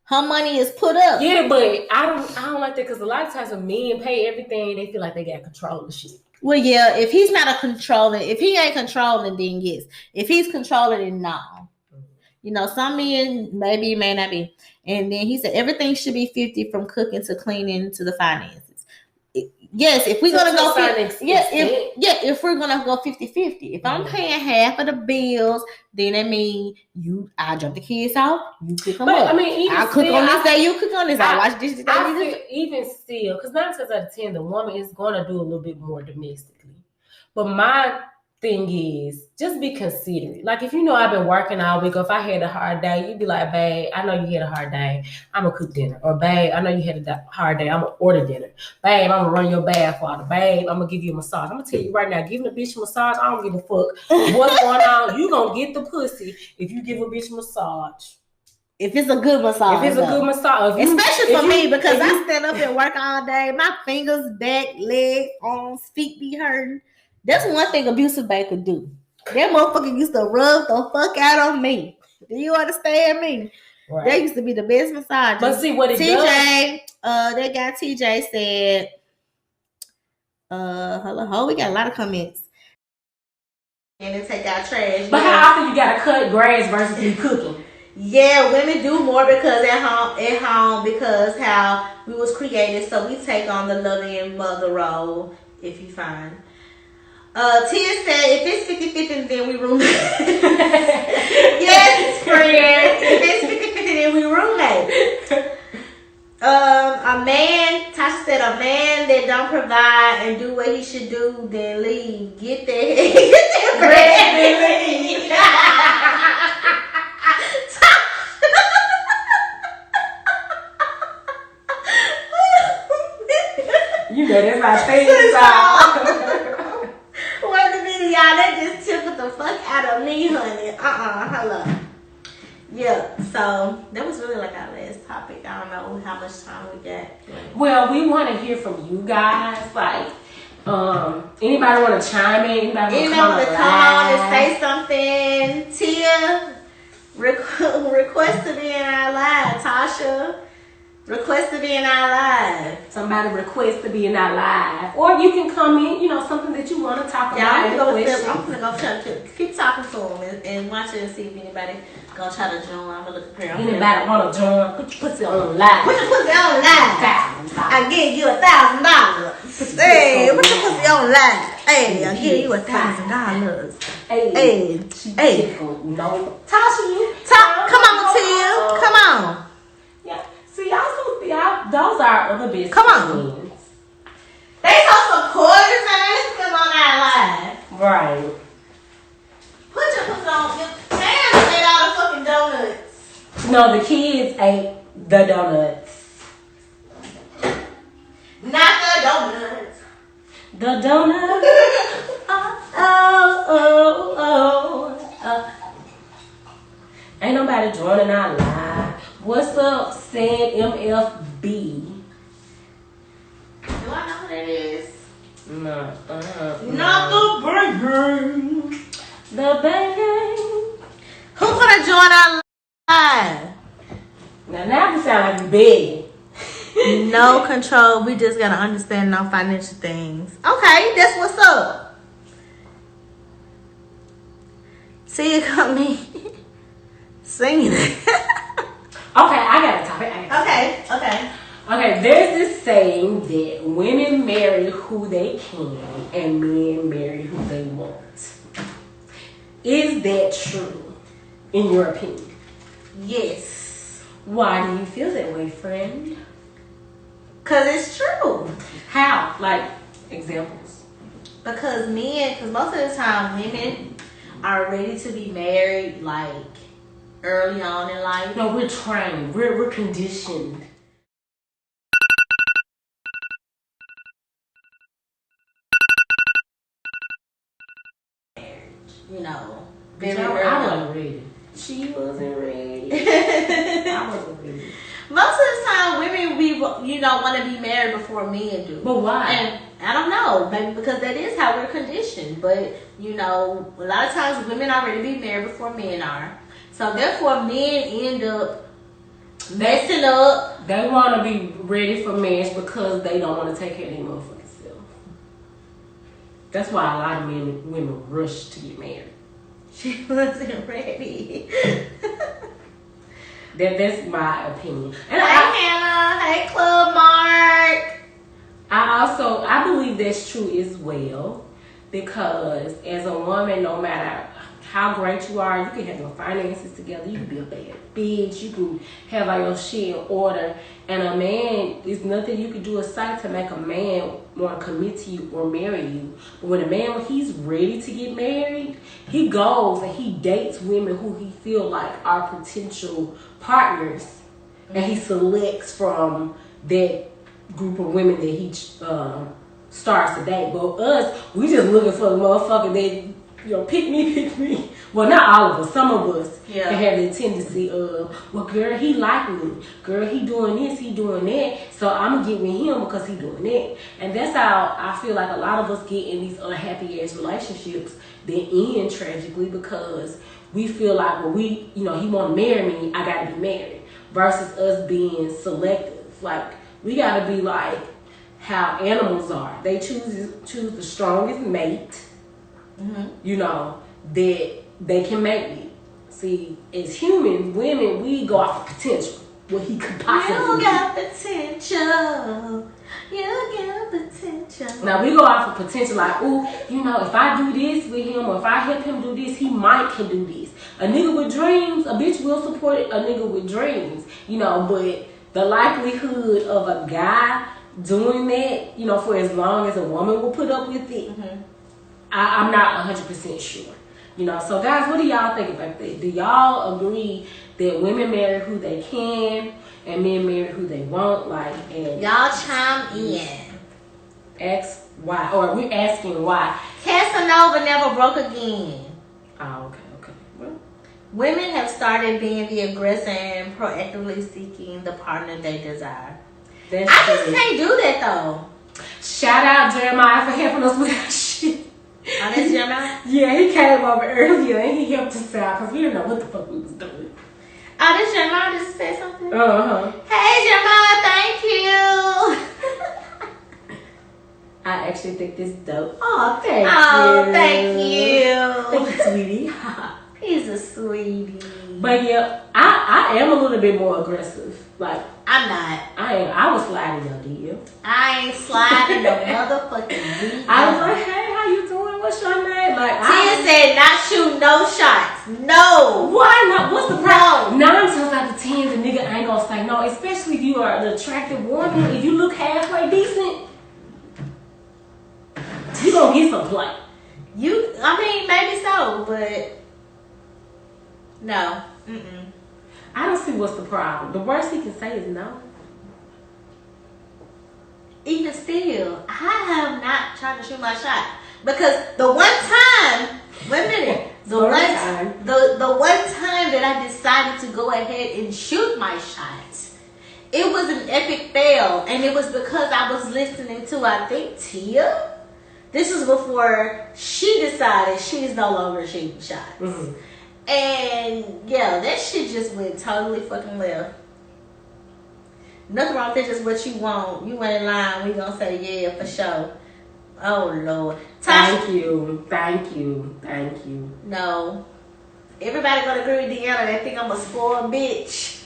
Her money is put up. Yeah, but I don't like that because a lot of times when men pay everything, they feel like they got control of shit. Well, yeah, if he's not if he ain't controlling, then yes. If he's controlling, then no. Some men maybe, may not be. And then he said everything should be 50 from cooking to cleaning to the finances. Yes, if we're gonna go, if we're gonna go 50-50, if I'm paying half of the bills, then that means I drop the kids off, you cook them up. I mean, I cook on this day, you cook on this. I wash dishes. Even still, because 9 times out of 10, the woman is gonna do a little bit more domestically. But my thing is just be considerate. Like if I've been working all week, or if I had a hard day, you'd be like, babe, I know you had a hard day, I'm gonna cook dinner. Or babe, I know you had a hard day, I'm gonna order dinner. Babe, I'm gonna run your bath water. Babe, I'm gonna give you a massage. I'm gonna tell you right now, giving a bitch a massage, I don't give a fuck what's going on. You gonna get the pussy if you give a bitch a massage. If it's a good massage. Especially for me, because I stand up and work all day. My fingers, back, legs, arms, feet be hurting. That's one thing abusive babe could do. That motherfucker used to rub the fuck out on me. Do you understand me? Right. That used to be the best massage. But see what it TJ, that guy TJ said, hello, we got a lot of comments. And then take out trash. But how often you gotta cut grass versus you cooking? Yeah, women do more because at home because how we was created, so we take on the loving mother role, if you find. Tia said, if it's 50-50, then we roommate. Yes, friend. If it's 50-50, then we roommate. Tasha said, a man that don't provide and do what he should do, then leave. Get that bread and leave. That's my favorite song. Y'all, that just tickled the fuck out of me, honey. Hello. Yeah, so that was really like our last topic. I don't know how much time we got. Well, we want to hear from you guys. Like, anybody want to chime in? Anybody want to come on and say something? Tia, request to be in our live. Tasha, request to be in our live. Somebody request to be in our live. Or you can comment, something that you want to talk about. I'm going to keep talking to them and watch it and see if anybody going to try to join. I'm going to look at anybody want to join? Put your pussy on live. Put your pussy on live. I give you $1,000. Hey, put your pussy on live. Hey, I give you $1,000. Hey. Tasha, come on, Tia. Come on. Yeah. See, those are our other business. Come on. They so supportive, man. Come on our live. Right. Put your pussy on. Your parents ate all the fucking donuts. No, the kids ate the donuts. Not the donuts. The donuts. Ain't nobody joining our live. What's up, Sad MFB? Do I know who that is? No. Not the bang. The bang. Who's gonna join our live? Now we sound like you big. No control. We just gotta understand no financial things. Okay, that's what's up. See it coming. Singing it. Okay, I got a topic. Okay. There's this saying that women marry who they can and men marry who they want. Is that true, in your opinion? Yes. Why do you feel that way, friend? Cause it's true. How? Like, examples. Because most of the time women are ready to be married like early on in life. No, we're trained. We're conditioned. You know, Very very I early. wasn't ready. She wasn't ready. I wasn't ready. Most of the time, women want to be married before men do. But why? And I don't know, maybe because that is how we're conditioned. But a lot of times women are ready to be married before men are. So therefore, men end up messing up. They want to be ready for marriage because they don't want to take care of their motherfucking self. That's why a lot of women rush to get married. She wasn't ready. That's my opinion. And Hey Hannah, hey Club Mark. I believe that's true as well, because as a woman, no matter how great you are, you can have your finances together, you can be a bad bitch, you can have all your shit in order, and a man, there's nothing you can do aside to make a man want to commit to you or marry you. But when when he's ready to get married, he goes and he dates women who he feel like are potential partners, and he selects from that group of women that he starts to date. But us, we just looking for the motherfucker that, pick me. Well, not all of us. Some of us can have the tendency of, well, girl, he like me. Girl, he doing this, he doing that. So I'm going to get with him because he doing that. And that's how I feel like a lot of us get in these unhappy-ass relationships that end tragically, because we feel like, well, he want to marry me, I got to be married. Versus us being selective. Like, we got to be like how animals are. They choose the strongest mate. Mm-hmm. That they can make it. See, as humans, women, we go off of potential. What he could possibly You got potential. Now we go off of potential, like, ooh, if I do this with him, or if I help him do this, he can do this. A nigga with dreams, a bitch will support a nigga with dreams, but the likelihood of a guy doing that, for as long as a woman will put up with it, mm-hmm. I'm not 100% sure. So guys, what do y'all think about that? Do y'all agree that women marry who they can and men marry who they want? And y'all chime in. Ask why, or we're asking why. Casanova never broke again. Oh, okay. Well, women have started being the aggressor and proactively seeking the partner they desire. I just can't do that though. Shout out Jeremiah for helping us with that shit. Oh, that's Jeremiah? Yeah, he came over earlier and he helped us out because we didn't know what the fuck we was doing. Oh, that's Jeremiah just said something? Uh-huh. Hey, Jeremiah, thank you. I actually think this dope. Oh, thank you. Thank you, sweetie. He's a sweetie. But yeah, I am a little bit more aggressive. Like, I'm not. I was sliding your DM. I ain't sliding the motherfucking DM. I was like, hey, how you doing? What's your name? Like, Tia said not shoot no shots. No. Why not? What's the problem? 9 times out of 10, the nigga ain't gonna say no. Especially if you are an attractive woman. If you look halfway decent, you gonna get some play. Maybe so, but no. Mm-mm. I don't see what's the problem. The worst he can say is no. Even still, I have not tried to shoot my shot. Because the one time, wait a minute, the one time that I decided to go ahead and shoot my shot, it was an epic fail. And it was because I was listening to, I think, Tia. This was before she decided she's no longer shooting shots. Mm-hmm. And yeah, that shit just went totally fucking left. Nothing wrong with just what you want. You ain't lying. We gonna say yeah for sure. Oh Lord. Thank you. No. Everybody gonna agree with Deanna. They think I'm a spoiled bitch.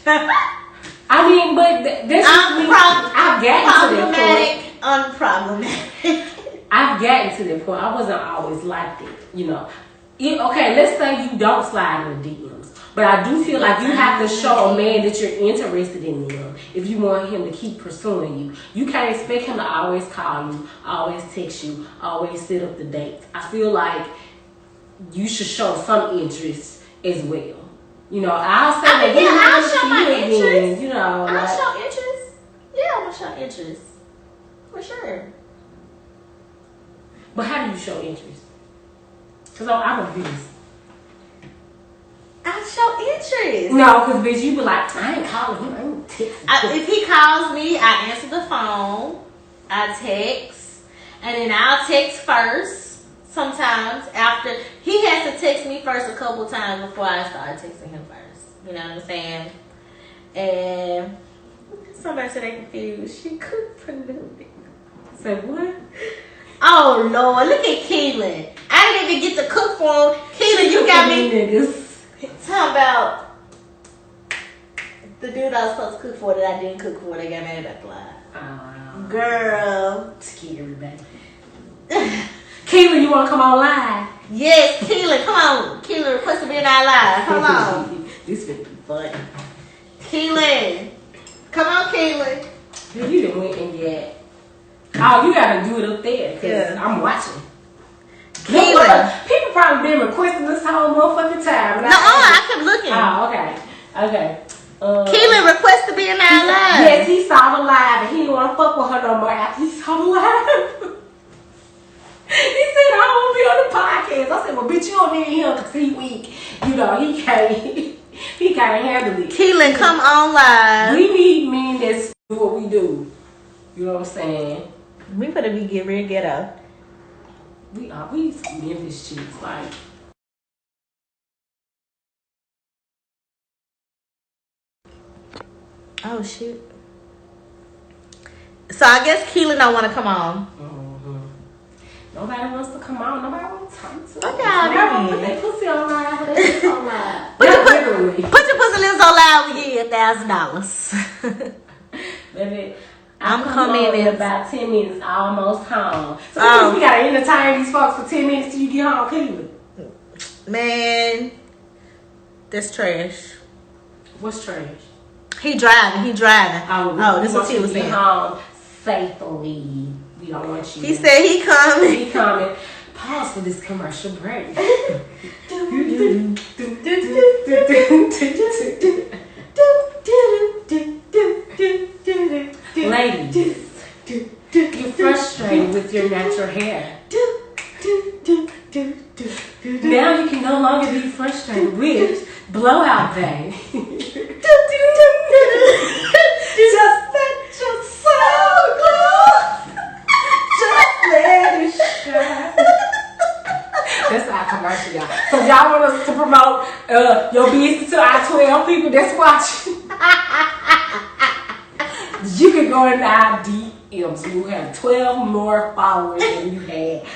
I mean, but this I've gotten to that point. Unproblematic. I've gotten to that point. I wasn't always like that, you know. Okay, let's say you don't slide in the DMs, but I do feel like you have to show a man that you're interested in them if you want him to keep pursuing you. You can't expect him to always call you, always text you, always set up the dates. I feel like you should show some interest as well. You know, I'll say I'll show my interest. Again, you know, I'll show interest. Yeah, I'm gonna show interest for sure. But how do you show interest? Because I'm a bitch. I show interest. No, because bitch, you be like, I ain't calling him, I ain't texting. If he calls me, I answer the phone, I text, and then I'll text first. Sometimes after he has to text me first a couple times before I start texting him first. You know what I'm saying? And somebody said they confused. She cooked for Louie. Say what? Oh Lord, look at Keelan. I didn't even get to cook for him. Keelan, you got me niggas. talking about the dude I was supposed to cook for that I didn't cook for. They got mad about the lie. Girl. Scary, baby. Keelan, you want to come on live? Yes, Keelan, come on. Keelan request to be in our live. Hold on. This will be fun. Keelan. Come on, Keelan. You done went and get. Oh, you got to do it up there because Yeah. I'm watching. Keelan. People probably been requesting this whole motherfucking time. No, I kept looking. Oh, okay. Keelan request to be in our live. Yes, he saw the live and he didn't want to fuck with her no more after he saw the live. He said, I don't want to be on the podcast. I said, well, bitch, you don't need him because he weak. You know, he can't handle it. Keelan, come on live. We need men that do what we do. You know what I'm saying? We better be get real ghetto. We some Memphis chicks, like. Oh, shoot. So I guess Keelan don't want to come on. Nobody wants to come on. Nobody wants to talk to us. Okay, Nobody wants to put their pussy on live. Put their pussy on live. Put Not your literally. pussy lips on live. We give you $1,000. Baby, I'm coming in in about 10 minutes, almost home. So we gotta entertain these folks for 10 minutes till you get home, Cleveland. Man, that's trash. What's trash? He driving. Oh, this is what he was saying. saying. Home safely. We don't want you. He said he coming. He coming. Pause for this commercial break. Ladies, you're frustrated with your natural hair. Now you can no longer be frustrated with blowout day. Just let your soul glow. Just let it shine. That's our commercial, y'all. So if y'all want us to promote your business to our 12 people that's watching, you can go in our DMs. You have 12 more followers than you had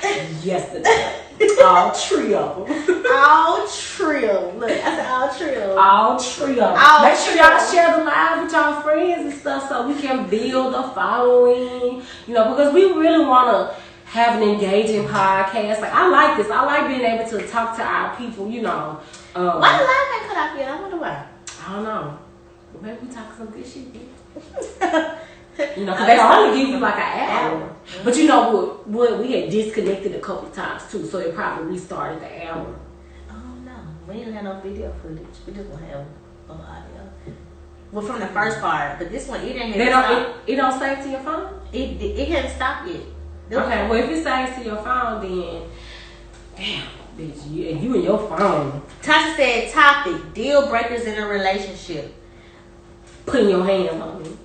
yesterday. All three of them. All trio. Look, I said all trio. All three of them. Make sure y'all share the live with y'all friends and stuff so we can build a following. You know, because we really want to have an engaging podcast. Like, I like this. I like being able to talk to our people, you know. Why the live ain't cut off yet? I wonder why. I don't know. But maybe we talk some good shit then. You know, because they only give you like an hour. But you know what? We had disconnected a couple times too, so it probably restarted the hour. Oh no, we didn't have no video footage. We just gonna have audio. Well, from the first part, but this one it didn't. It don't save to your phone. It hadn't stopped yet. Okay, well if it saves to your phone, then damn, bitch, you and your phone. Tasha said, topic: deal breakers in a relationship. Putting your hands on me.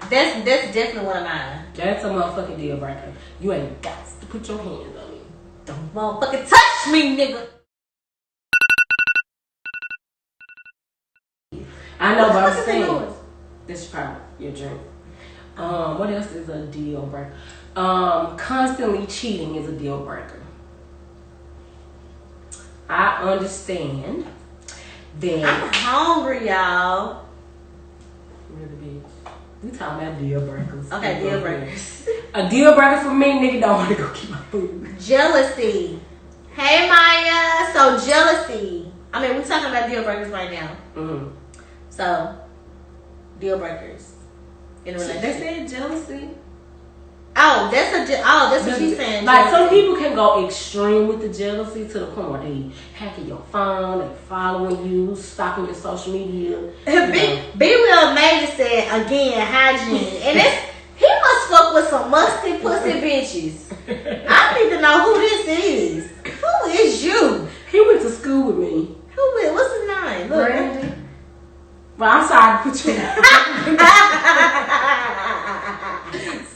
That's definitely one of mine. That's a motherfucking deal breaker. You ain't got to put your hands on me. Don't motherfucking touch me, nigga. I know, but I'm saying. That's your problem. your drink. What else is a deal breaker? Constantly cheating is a deal breaker. I understand that. I'm hungry, y'all. Really, bitch. We talking about deal breakers. Okay, deal breakers. A deal breaker for me, nigga, don't want to go get my food. Jealousy. Hey, Maya. So jealousy. I mean, we're talking about deal breakers right now. Mm-hmm. So, deal breakers in a relationship. They said jealousy. Oh, that's what she's saying. Like jealousy. some people can go extreme with the jealousy to the point where they hacking your phone, they following you, stalking your social media. B Will Major said again hygiene, and he must fuck with some musty pussy bitches. I need to know who this is. Who is you? He went to school with me. What's his name? Look. Brandy. Well, I'm sorry to put you.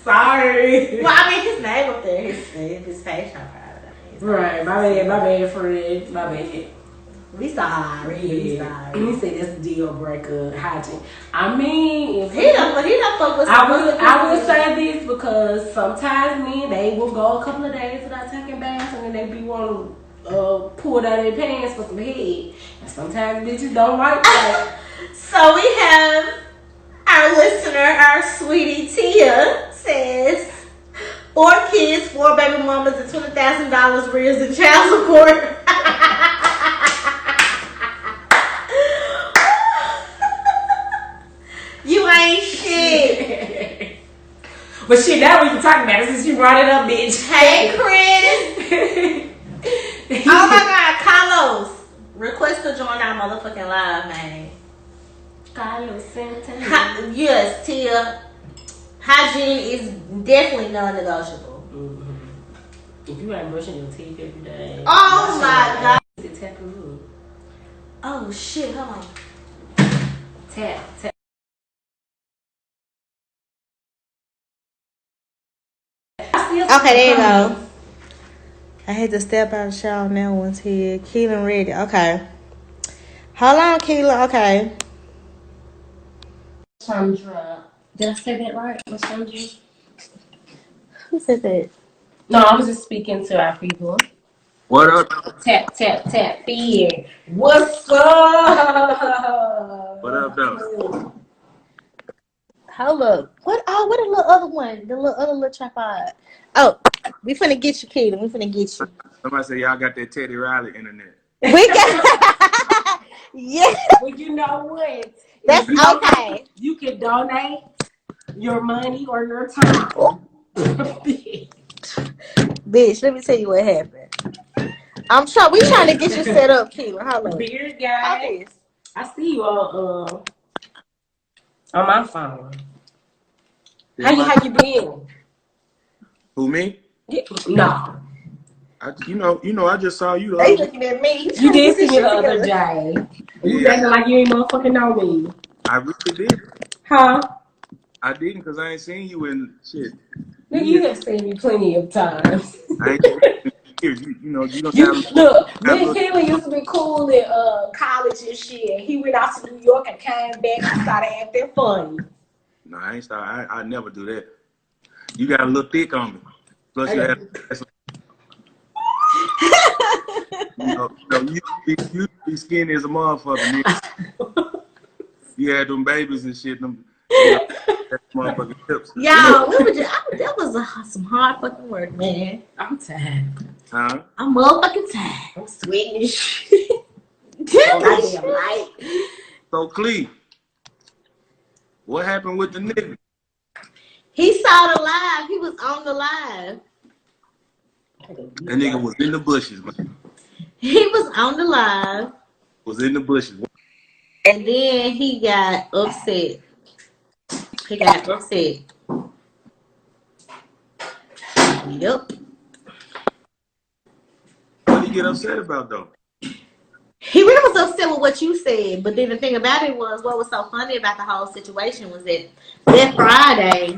Sorry. Well, I mean, his name up there, his page not private. Right, my bad, friend, my bad. We sorry. He said that's a deal breaker. Hygiene. I mean, if He don't fuck with. I will say this because sometimes men they will go a couple of days without taking baths and then they be wanting to pull down their pants for some head. And sometimes bitches don't like that. So we have our listener, our sweetie Tia, says 4 kids, 4 baby mamas, and $20,000 rears in child support. You ain't shit. But shit, now we can talk about it since you brought it up, bitch. Hey, Chris. Oh my God, Carlos. Request to join our motherfucking live, man. Carlos Santana. Yes, Tia. Hygiene is definitely non-negotiable. Mm-hmm. If you ain't brushing your teeth every day. Oh my God. It's taboo. Oh shit, hold on. Tap. Okay, there you go. I had to step out of the shower on that one's here. Keelan ready. Okay. Hold on, Keelan. Okay. Chandra. Did I say that right? Chandra? Who said that? No, I was just speaking to our people. What up? Tap, fear. What's up? What up, though? Hold up. What the little other one? The other little tripod. Oh, we finna get you, Keelan. We finna get you. Somebody say y'all got that Teddy Riley internet. We got. Yeah. Well, you know what? That's okay. You can donate your money or your time. Bitch, let me tell you what happened. We trying to get you set up, Keelan. Hold on. Beard guy. I see you on my phone. How you been? Who, me? No. You know, I just saw you. They looking at me. You did see me the other day. You acting like you ain't motherfucking know me. I really did. Huh? I didn't because I ain't seen you in shit. Nigga, you have seen me plenty of times. I ain't seen you in years. You don't have. Look, me and Keelan used to be cool in college and shit. He went out to New York and came back and started acting funny. No, I ain't start. I never do that. You got a little thick on me. Plus you have. You be skinny as a motherfucker. Nigga. You had them babies and shit. Them motherfucking tips. Y'all, that was some hard fucking work, man. I'm tired. Huh? I'm motherfucking tired. I'm sweating and shit. So, Clee, what happened with the nigga? He saw the live. He was on the live. That nigga was in the bushes, man. He was on the live. Was in the bushes. And then he got upset. Yep. What did he get upset about, though? He really was upset with what you said. But then the thing about it was, what was so funny about the whole situation was that Friday,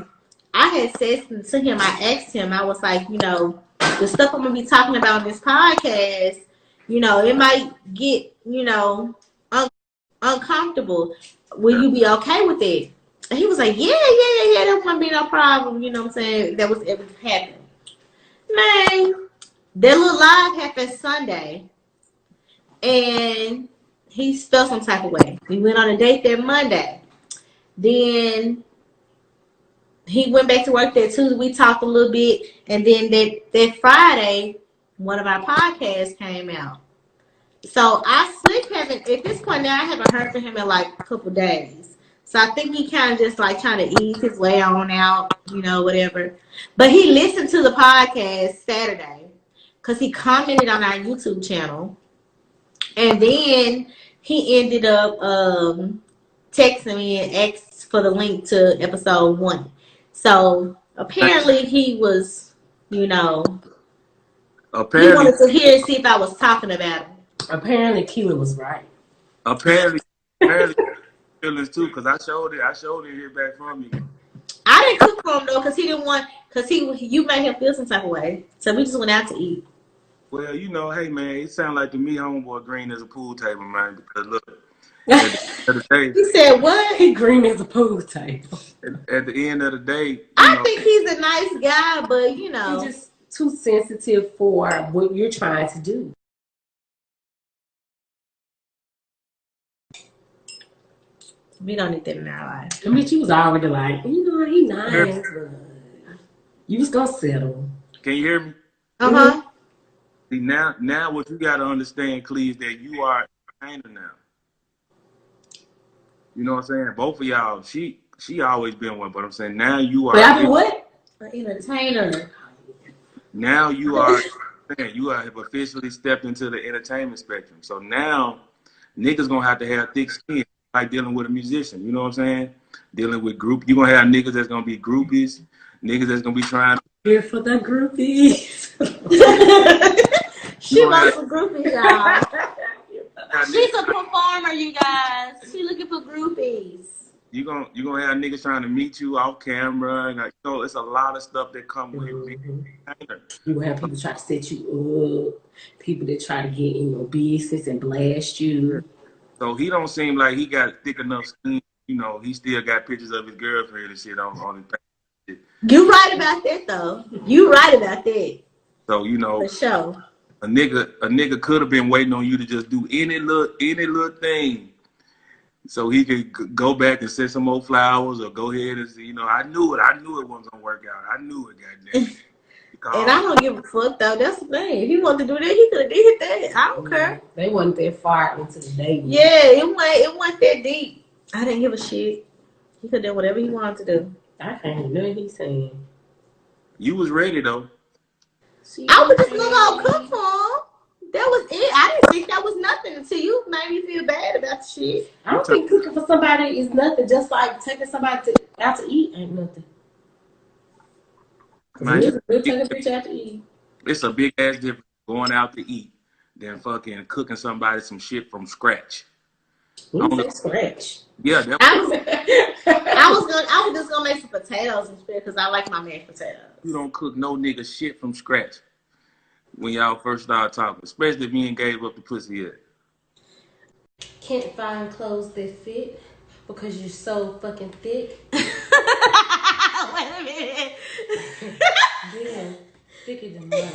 I had said to him, I asked him, I was like, the stuff I'm going to be talking about on this podcast, it might get, uncomfortable. Will you be okay with it? And he was like, yeah, that wouldn't be no problem. You know what I'm saying? That was ever happening. Man, that little live happened Sunday. And he felt some type of way. We went on a date that Monday. Then he went back to work there Tuesday. We talked a little bit. And then that Friday, one of our podcasts came out. So I still haven't, at this point now, I haven't heard from him in like a couple days. So I think he kind of just like trying to ease his way on out, you know, whatever. But he listened to the podcast Saturday because he commented on our YouTube channel. And then he ended up texting me and asked for the link to episode 1. So apparently he was, you know, he wanted to hear and see if I was talking about him. Apparently, Keela was right. Apparently, feelings too, because I showed it here back from you. I didn't cook for him though, because he didn't want, you made him feel some type of way. So we just went out to eat. Well, you know, hey man, it sounded like to me, homeboy green as a pool table, man. Because look, at the end of the day, he said what? He green as a pool table. At the end of the day, I think he's a nice guy, but you know, he's just too sensitive for what you're trying to do. We don't need that in our lives. I mean, you was already like, you know, he nice. You was gonna settle. Can you hear me? Uh-huh. See, now what you got to understand, Cleve, that you are an entertainer now. You know what I'm saying? Both of y'all, she always been one, but I'm saying now you are. But I mean, what? An entertainer. Now you have officially stepped into the entertainment spectrum. So now niggas gonna have to have thick skin, like dealing with a musician. You know what I'm saying? Dealing with you're gonna have niggas that's gonna be groupies, niggas that's gonna be trying. Here for the groupies. She wants some groupies, y'all. She's a performer, you guys. She looking for groupies. You gonna have niggas trying to meet you off camera, and like, you know, it's a lot of stuff that come with it. You will have people try to set you up, people that try to get in your business and blast you. So he don't seem like he got thick enough skin. You know, he still got pictures of his girlfriend and shit on his page. You right about that though. You right about that. So you know, for sure. A nigga could have been waiting on you to just do any little thing, so he could go back and send some more flowers or go ahead and see. You know, I knew it wasn't gonna work out. I knew it, goddamn. And I don't give a fuck though. That's the thing. If he wanted to do that, he could have did that. I don't care. They wasn't that far into the day. Yeah, it wasn't that deep. I didn't give a shit. He could do whatever he wanted to do. I can't hear nothing he's saying. You was ready though. I was just gonna go cook for him. That was it. I didn't think that was nothing until you made me feel bad about the shit. I don't think cooking for somebody is nothing. Just like taking somebody out to eat ain't nothing. Man, we'll take a bitch out to eat. It's a big ass difference going out to eat than fucking cooking somebody some shit from scratch. What is scratch? Yeah, I was just gonna make some potatoes and shit because I like my mashed potatoes. You don't cook no nigga shit from scratch when y'all first started talking, especially if you ain't gave up the pussy yet. Can't find clothes that fit because you're so fucking thick. Wait a minute. Damn, thicker than mine.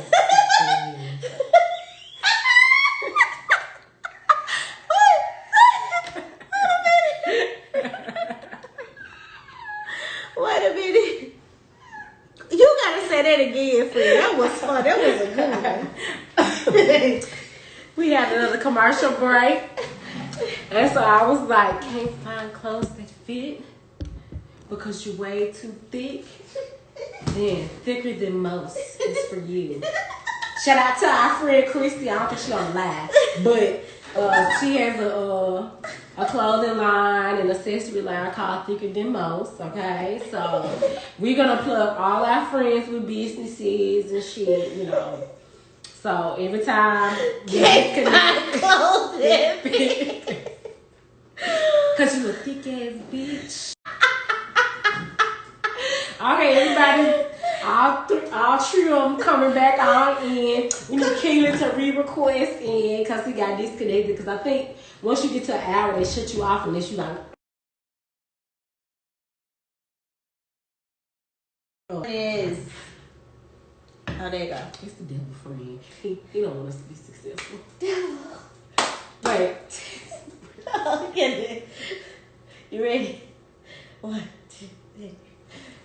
Wait a minute. You gotta say that again, Fred. That was fun. That was a good one. We had another commercial break. And so I was like, can't find clothes that fit because you're way too thick. Then thicker than most is for you. Shout out to our friend Christy. I don't think she's gonna lie, but she has a clothing line and accessory line called Thicker Than Most. Okay, so we're gonna plug all our friends with businesses and shit, you know. So every time can't find clothes that fit, cause you a thick ass bitch. Okay, everybody. All three of them coming back on in. We need Keelan to re-request in because he got disconnected. Because I think once you get to an hour, they shut you off unless you like Yes. Oh, there you go. It's the devil friend. He don't want us to be successful. Wait. Look at it. You ready? 1, 2, 3.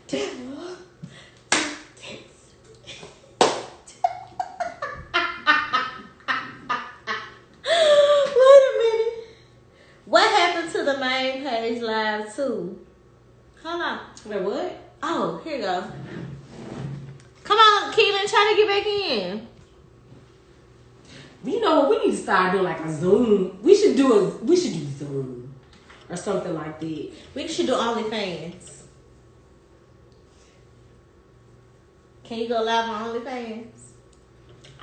Devil. Wait a minute. What happened to the main page live too? Hold on. Wait, what? Oh, here you go. Come on, Keelan, try to get back in. You know what? We need to start doing like a Zoom. We should do Zoom or something like that. We should do OnlyFans. Can you go live on OnlyFans?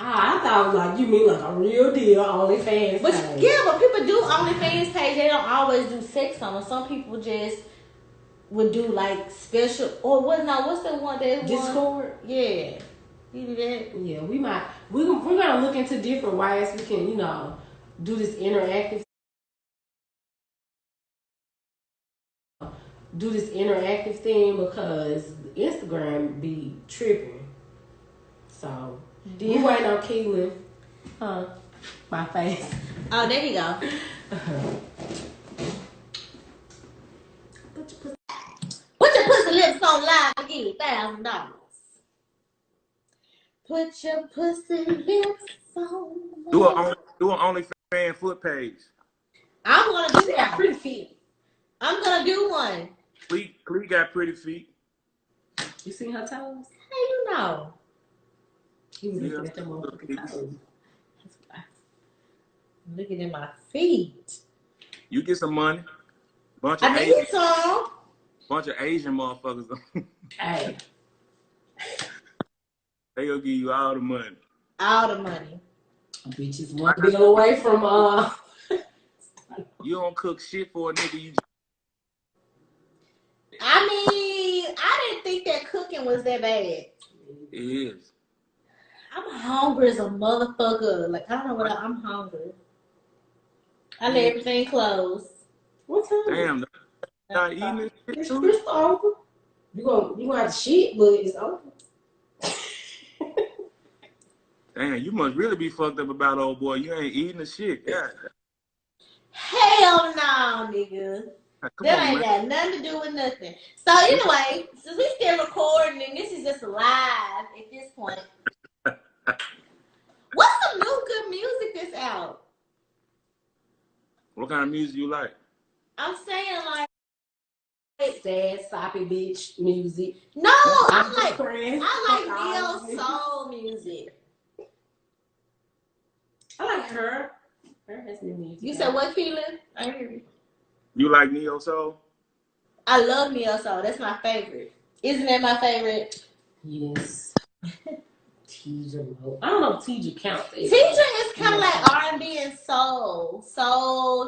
I thought it was like you mean like a real deal OnlyFans. But page. yeah, but people do OnlyFans page. They don't always do sex on them. Some people just would do like special or what? No, what's the one that Discord? Yeah, you do that. Yeah, we might. We're gonna look into different ways we can, do this interactive. Do this interactive thing because Instagram be tripping. So we waiting on Keelan. Huh? My face. Oh, there you go. Put your pussy lips on live and give you $1,000. Put your pussy lips on. Do an OnlyFans foot page. I'm gonna do that. Pretty feet. I'm gonna do one. Clee got pretty feet. You seen her toes? How you know? He was looking at them motherfucking toes. I'm looking at my feet. You get some money. Bunch of I need some. Asian motherfuckers. Hey. They gonna give you all the money. All the money. Bitches one bill away from You don't cook shit for a nigga. You. I mean, I didn't think that cooking was that bad. It is. I'm hungry as a motherfucker. Like, I don't know what I'm hungry. I let everything close. What time? Damn. Not eating this shit It's too? crystal over. You gonna have to shit, but it's over. Damn, you must really be fucked up about old boy. You ain't eating the shit. God. Hell no, nigga. Come That on, ain't man. got nothing to do with nothing. So anyway, since we still recording and this is just live at this point, what's some new good music that's out? What kind of music you like? I'm saying like Sad, soppy bitch music. no, I like friends. neo soul music. I like her. Her has new music. You said what, Keelan? I hear you. You like neo soul? I love neo soul. That's my favorite. Isn't that my favorite? Yes. Teacher. I don't know if Teacher counts. Teacher is kind of like R&B and soul,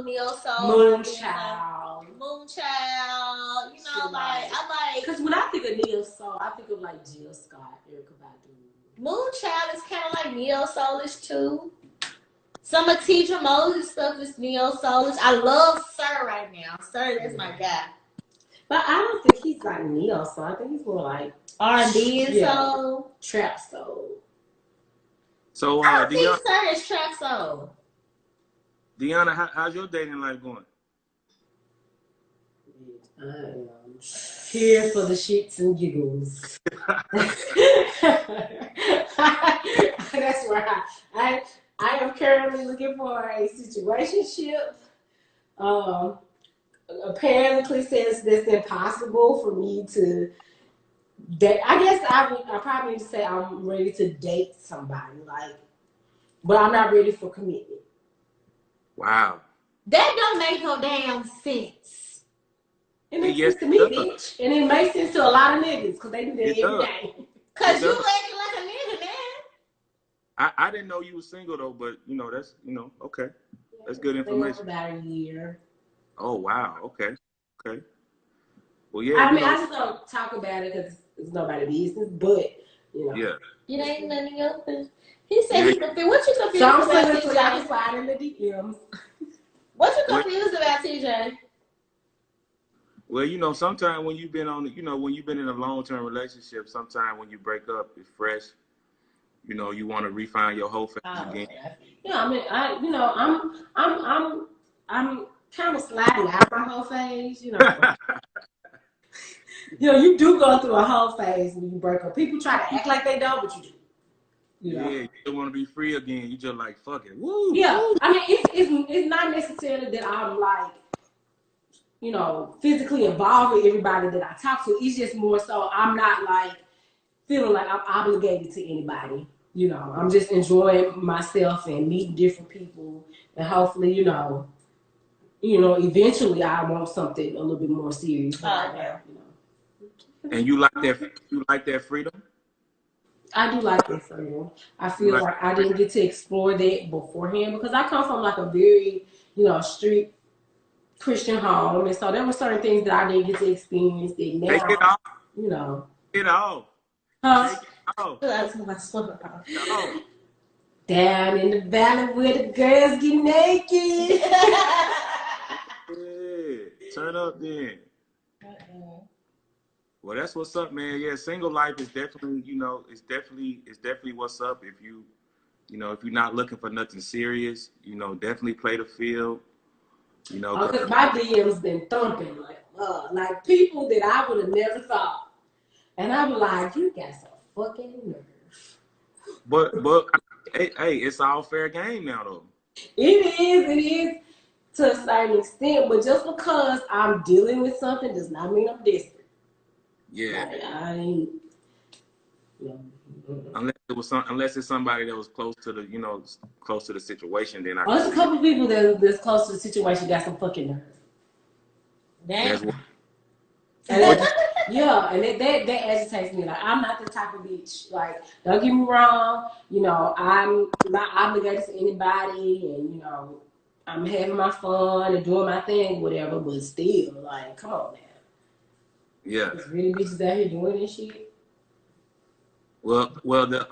neo soul, Moonchild. Moonchild. You know, like I like. Because when I think of neo soul, I think of like Jill Scott, Erykah Badu. Moonchild is kind of like neo soulish too. Some of Teacher Moses stuff is neo soulish. I love Sir right now. Sir, that's my guy. But I don't think he's like neo soul. I think he's more like R&B and soul. Trap soul. So, I don't think Deanna, Sir is trap soul. how's your dating life going? I am here for the shits and giggles. That's where I am currently looking for a situationship. Apparently says that's impossible for me to date. I guess I probably need to say I'm ready to date somebody, but I'm not ready for commitment. Wow. That don't make no damn sense. It makes Yes, sense to me, it does. bitch. And it makes sense to a lot of niggas because they do that It every does. day. Cause you acting like a nigga, man. I didn't know you were single though, but that's okay. That's good information. About a year. Oh wow. Okay. Well, yeah. I mean, I just don't talk about it because it's nobody's business, but Yeah. It ain't none of your business. He said he confused. What you confused so I'm about, saying so y'all can TJ? slide in the DMs. What you confused about, TJ? Well, you know, sometimes when you've been when you've been in a long-term relationship, sometimes when you break up, it's fresh. You know, you want to refine your whole face again. Yeah, I mean, I'm kind of sliding out my whole phase, you know. You know, you do go through a whole phase when you break up. People try to act like they don't, but you do. You know? Yeah, you don't want to be free again. You just like, fuck it. Woo! Yeah, Woo. I mean, it's not necessarily that I'm like, you know, physically involved with everybody that I talk to. It's just more so I'm not like feeling like I'm obligated to anybody. You know, I'm just enjoying myself and meeting different people, and hopefully, you know, eventually I want something a little bit more serious. Okay. You know. And you like that? You like that freedom? I do like that freedom. I feel like I didn't get to explore that beforehand because I come from like a very, you know, strict Christian home, and so there were certain things that I didn't get to experience that now, Take it off. you know. Get off. Huh? Take it off. That's my sweater. No. Down in the valley where the girls get naked. Yeah. Turn up then. Well, that's what's up, man. Yeah, single life is definitely, you know, it's definitely what's up. If you know, if you're not looking for nothing serious, you know, definitely play the field. You know, Because my DM's been thumping like people that I would have never thought, and I'm like, you got some fucking nerve. but hey, it's all fair game now, though. It is to a certain extent, but just because I'm dealing with something does not mean I'm desperate. Yeah. Like, I ain't. Unless it's somebody that was close to the, you know, close to the situation, then There's a couple people that's close to the situation got some fucking nerve. Damn. Yeah, and that agitates me. Like, I'm not the type of bitch. Like, don't get me wrong. You know, I'm not obligated to anybody, and you know, I'm having my fun and doing my thing, whatever. But still, like, come on now. Yeah. There's really bitches out here doing this shit. Well, the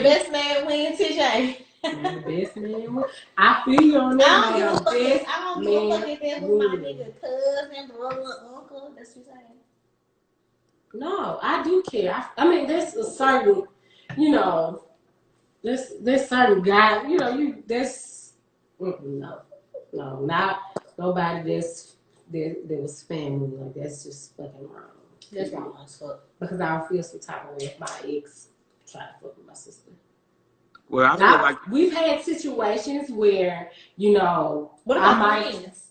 best man win, TJ. The best man win. I feel you on that. I don't give a fuck if that was my nigga cousin, brother, uncle. That's what you're saying. No, I do care. I mean, there's a certain, you know, there's certain guys, you know, no, not nobody that was family. Like, that's just fucking wrong. That's wrong as fuck. Because I don't feel some type of way if my ex tried to fuck with my sister. Well, I feel like we've had situations where, you know, what about friends?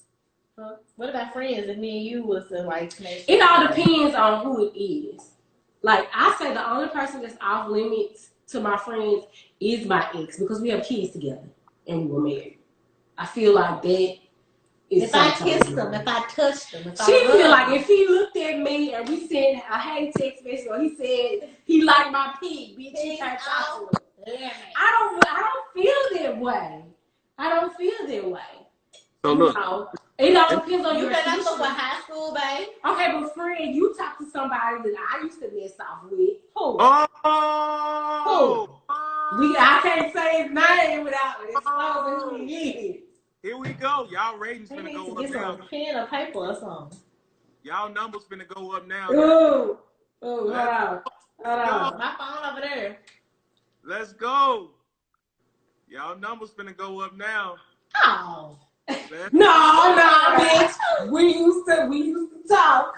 Huh? What about friends? And me and you was like, it all depends on who it is. Like, I say the only person that's off limits to my friends is my ex because we have kids together and we were married. I feel like that is. If I kissed him, if I touched him, she feel like if he looked at me and we sent a hey text message or he said he liked my pig, bitch, he can't talk to him. Yeah. I don't feel that way. I don't feel that way. So look, it all depends on your situation. You better with high school, babe. Okay, but friend, you talk to somebody that I used to mess off with. Who? Oh. Who? I can't say his name without exposing who he is. Here we go. Y'all ratings finna go up now. Some pen or paper or something. Y'all numbers finna go up now. Ooh, hold on. My phone over there. Let's go. Y'all numbers finna go up now. Oh. No, bitch. We used to talk.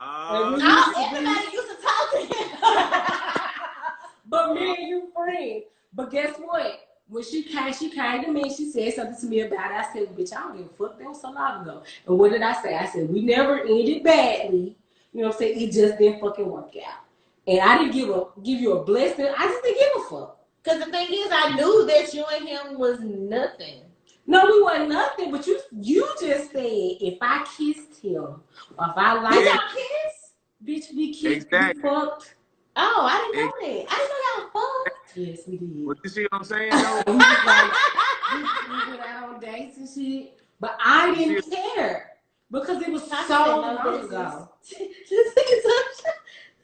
Everybody used to talk to him. But me and you friends. But guess what? When she came to me and she said something to me about it. I said, bitch, I don't give a fuck. That was so long ago. And what did I say? I said, we never ended badly. You know what I'm saying? It just didn't fucking work out. And I didn't give you a blessing. I just didn't give a fuck. Because the thing is, I knew that you and him was nothing. No, we weren't nothing. But you just said, if I kissed him, or if I liked him. Did y'all kiss? Bitch, we kissed. Exactly. We fucked. Oh, I didn't know that. I didn't know y'all fucked. Yes, we did. What you see what I'm saying, though? we went out on dates and shit. But I didn't care. Because it was so long ago.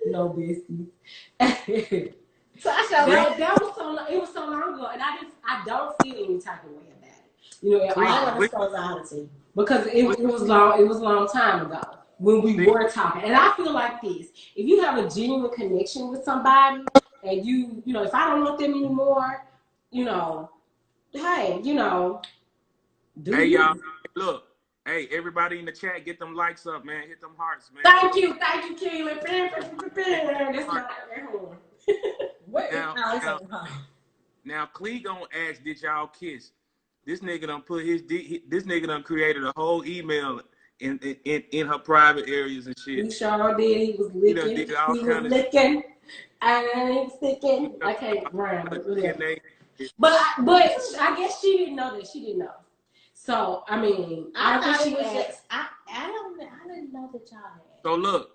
No business. Tasha, that was so long. It was so long ago, and I don't feel any type of way about it. You know, I want to because it was long. It was a long time ago. when we were talking. And I feel like this: if you have a genuine connection with somebody, and you know, if I don't want them anymore, you know, hey, you know, Hey, y'all, look. Hey, everybody in the chat, get them likes up, man. Hit them hearts, man. Thank you, Keelan. That's not what now, Clee gonna ask, did y'all kiss? This nigga done put this nigga done created a whole email in her private areas and shit. He sure did. He was licking. He was licking. And he was sticking. I can't rhyme, but whatever. But I guess she didn't know that. She didn't know. So I mean, I didn't know that y'all had. So look.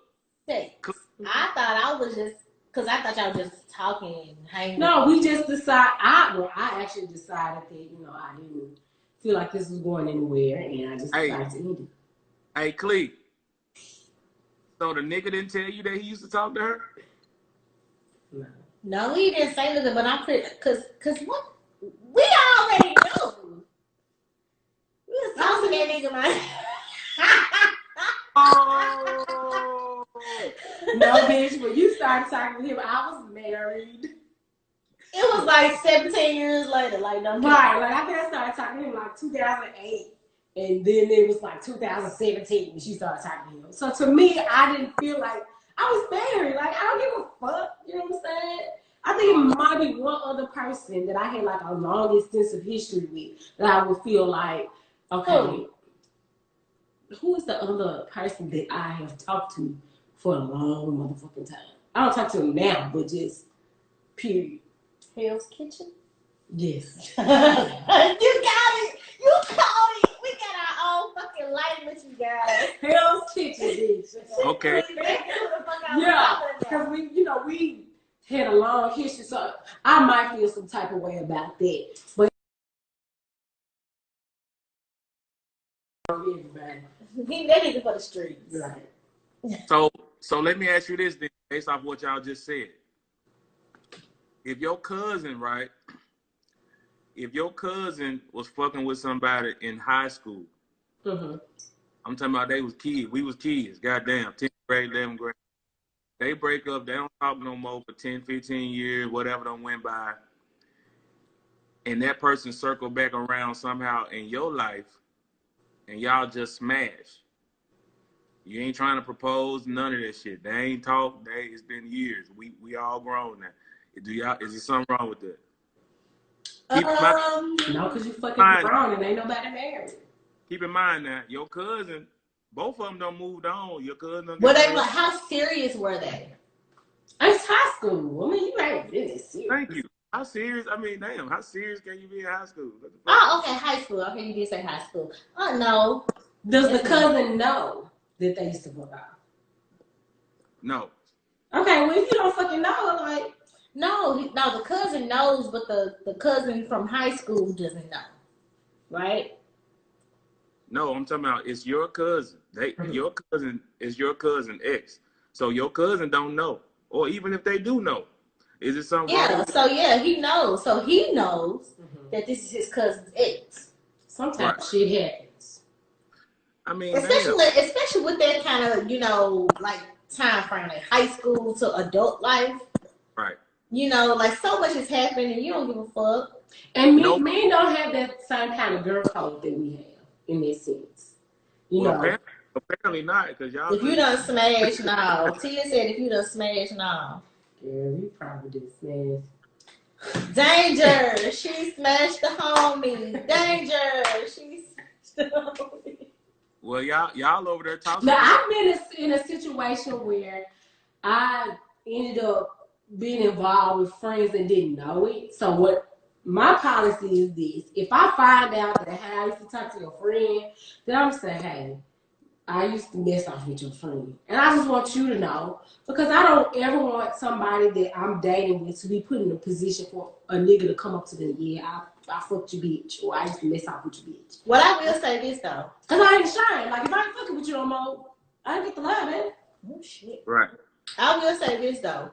Sex. I thought I was just because I thought y'all just talking and hanging. No, we just decided. I actually decided that I didn't feel like this was going anywhere, and I just decided to end it. Hey, Clee. So the nigga didn't tell you that he used to talk to her? No, he didn't say nothing, but I'm pretty cause what we already knew. We was talking to that nigga, man. Oh no, bitch! When you started talking to him, I was married. It was like 17 years later, like no. Right, like I think I started talking to him like 2008, and then it was like 2017 when she started talking to him. So to me, I didn't feel like I was married. Like I don't give a fuck. You know what I'm saying? I think it might be one other person that I had like a long extensive history with that I would feel like, okay, who is the other person that I have talked to for a long motherfucking time? I don't talk to him now, but just period. Hell's Kitchen? Yes. You got it. You called it. We got our own fucking language, you guys. Hell's Kitchen, bitch. Okay. Yeah, because we had a long history, so I might feel some type of way about that. But everybody. That nigga for the streets. Right. So let me ask you this then, based off what y'all just said. If your cousin was fucking with somebody in high school, I'm talking about they was kids. We was kids. Goddamn, 10th grade, 11th grade. They break up. They don't talk no more for 10, 15 years, whatever done went by. And that person circled back around somehow in your life, and y'all just smash. You ain't trying to propose none of that shit. They ain't talk. It's been years. We all grown now. Is there something wrong with that? No, because you fucking grown and ain't nobody married. Keep in mind now, your cousin, both of them done moved on. Your cousin done how serious were they? It's high school. I mean, you ain't really serious. Thank you. How serious? I mean, damn, how serious can you be in high school? Oh, okay, high school. Okay, you did say high school. Oh, no. Does the cousin know that they used to fuck off? No. Okay, well, if you don't fucking know, like... No, the cousin knows, but the cousin from high school doesn't know. Right? No, I'm talking about it's your cousin. Your cousin is your cousin ex. So your cousin don't know. Or even if they do know. Is it something wrong? So he knows. So he knows that this is his cousin's ex. Sometimes shit happens. I mean, especially with that kind of, like time frame, like high school to adult life. Right. Like so much has happened and you don't give a fuck. And men don't have that same kind of girl code that we have in this sense. You know. Apparently not, because y'all. If you done smash, no. Tia said if you done smash, no. Girl, you probably did smash. Danger! She smashed the homie. Danger! She smashed the homie. Well, y'all over there talking. Now, I've been in a situation where I ended up being involved with friends and didn't know it. So what my policy is this: if I find out that I used to talk to your friend, then I'm saying, hey, I used to mess off with your friend. And I just want you to know, because I don't ever want somebody that I'm dating with to be put in a position for a nigga to come up to them, yeah, I fucked your bitch, or I used to mess off with your bitch. Well, I will say this, though. Because I ain't shy. Like, if I ain't fucking with you no more, I ain't get the love, man. Oh, shit. Right. I will say this, though.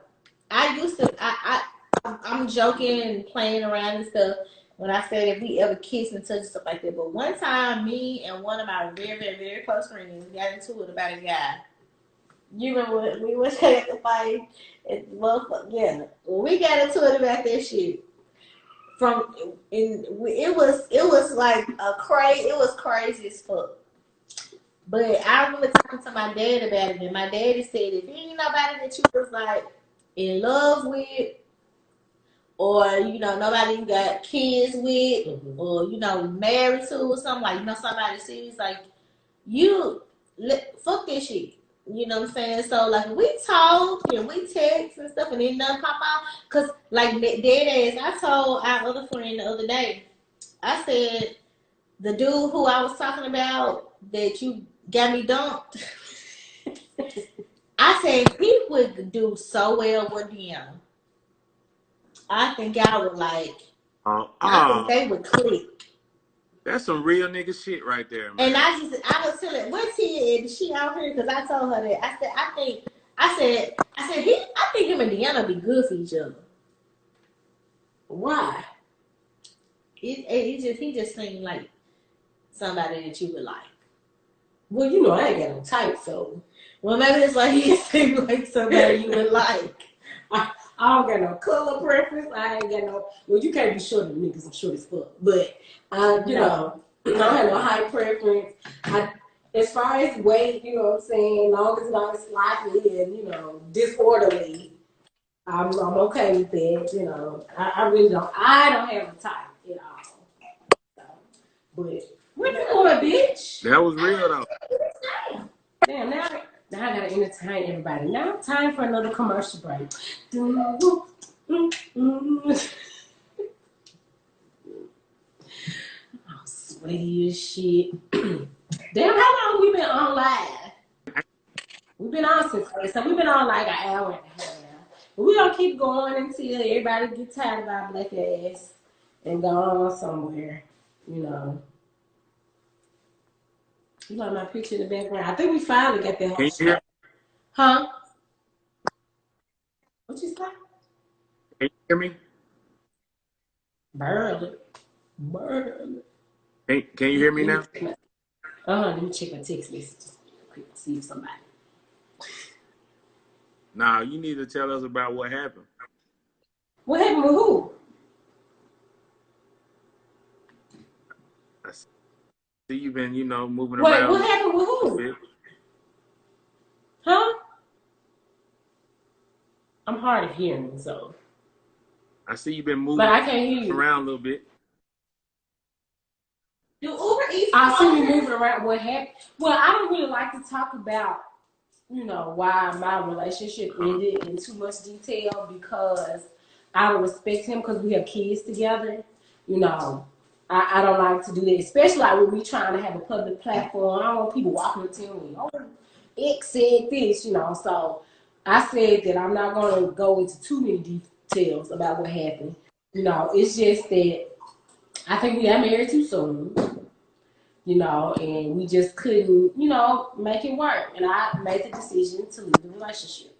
I'm joking and playing around and stuff. when I said if we ever kiss and touch and stuff like that. But one time, me and one of my very, very, very close friends got into it about a guy. You remember when we went at the fight? Yeah, we got into it about that shit. It was like it was crazy as fuck. But I remember talking to my dad about it, and my daddy said if ain't nobody that you was like in love with, or nobody you got kids with, or married to, or something like somebody serious, like fuck this shit. You know what I'm saying? So like we talk and we text and stuff, and then nothing pop out. Cause like dead ass, I told our other friend the other day, I said the dude who I was talking about that you got me dumped. I said he would do so well with him. I think y'all would like. I think they would click. That's some real nigga shit right there, man. And I was telling, what's he and she out here? Because I told her that. I said, I think him and Deanna be good for each other. Why? He just seemed like somebody that you would like. Well, I ain't got no type, so. Well, maybe it's like he seemed like somebody you would like. I don't got no color preference. I ain't got no. Well, you can't be short than me because I'm short as fuck. But I don't have no height preference. As far as weight, you know what I'm saying, long as it's not sloppy and disorderly, I'm okay with that. I really don't. I don't have a type at all. So, but what you doing, bitch? That was real though. Damn, now I gotta entertain everybody. Now time for another commercial break. I'm sweaty as shit. Damn, how long we been on live? We've been on since 8, so we've been on like an hour and a half now. But we gonna keep going until everybody get tired of our black ass and go on somewhere, You like my picture in the background? I think we finally got that whole shit. Huh? What you say? Can you hear me? Barely. Can you hear me now? Let me check my text messages. Quick, see if somebody. Nah, you need to tell us about what happened. What happened with who? I see you've been, moving Wait, around. what happened with who? Huh? I'm hard of hearing, so. I see you've been moving but I can't hear you. around a little bit. Do Uber Eats? I see you moving around. What happened? Well, I don't really like to talk about, why my relationship ended in too much detail because I don't respect him because we have kids together. I don't like to do that, especially like when we trying to have a public platform. I don't want people walking up to me, X said this, So I said that I'm not going to go into too many details about what happened. It's just that I think we got married too soon, and we just couldn't, make it work. And I made the decision to leave the relationship.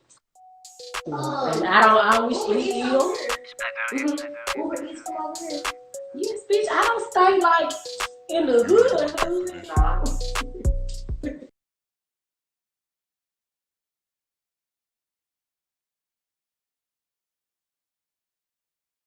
And I don't wish any ill. Uber Eats come over here. Yes, bitch, I don't stay like in the hood.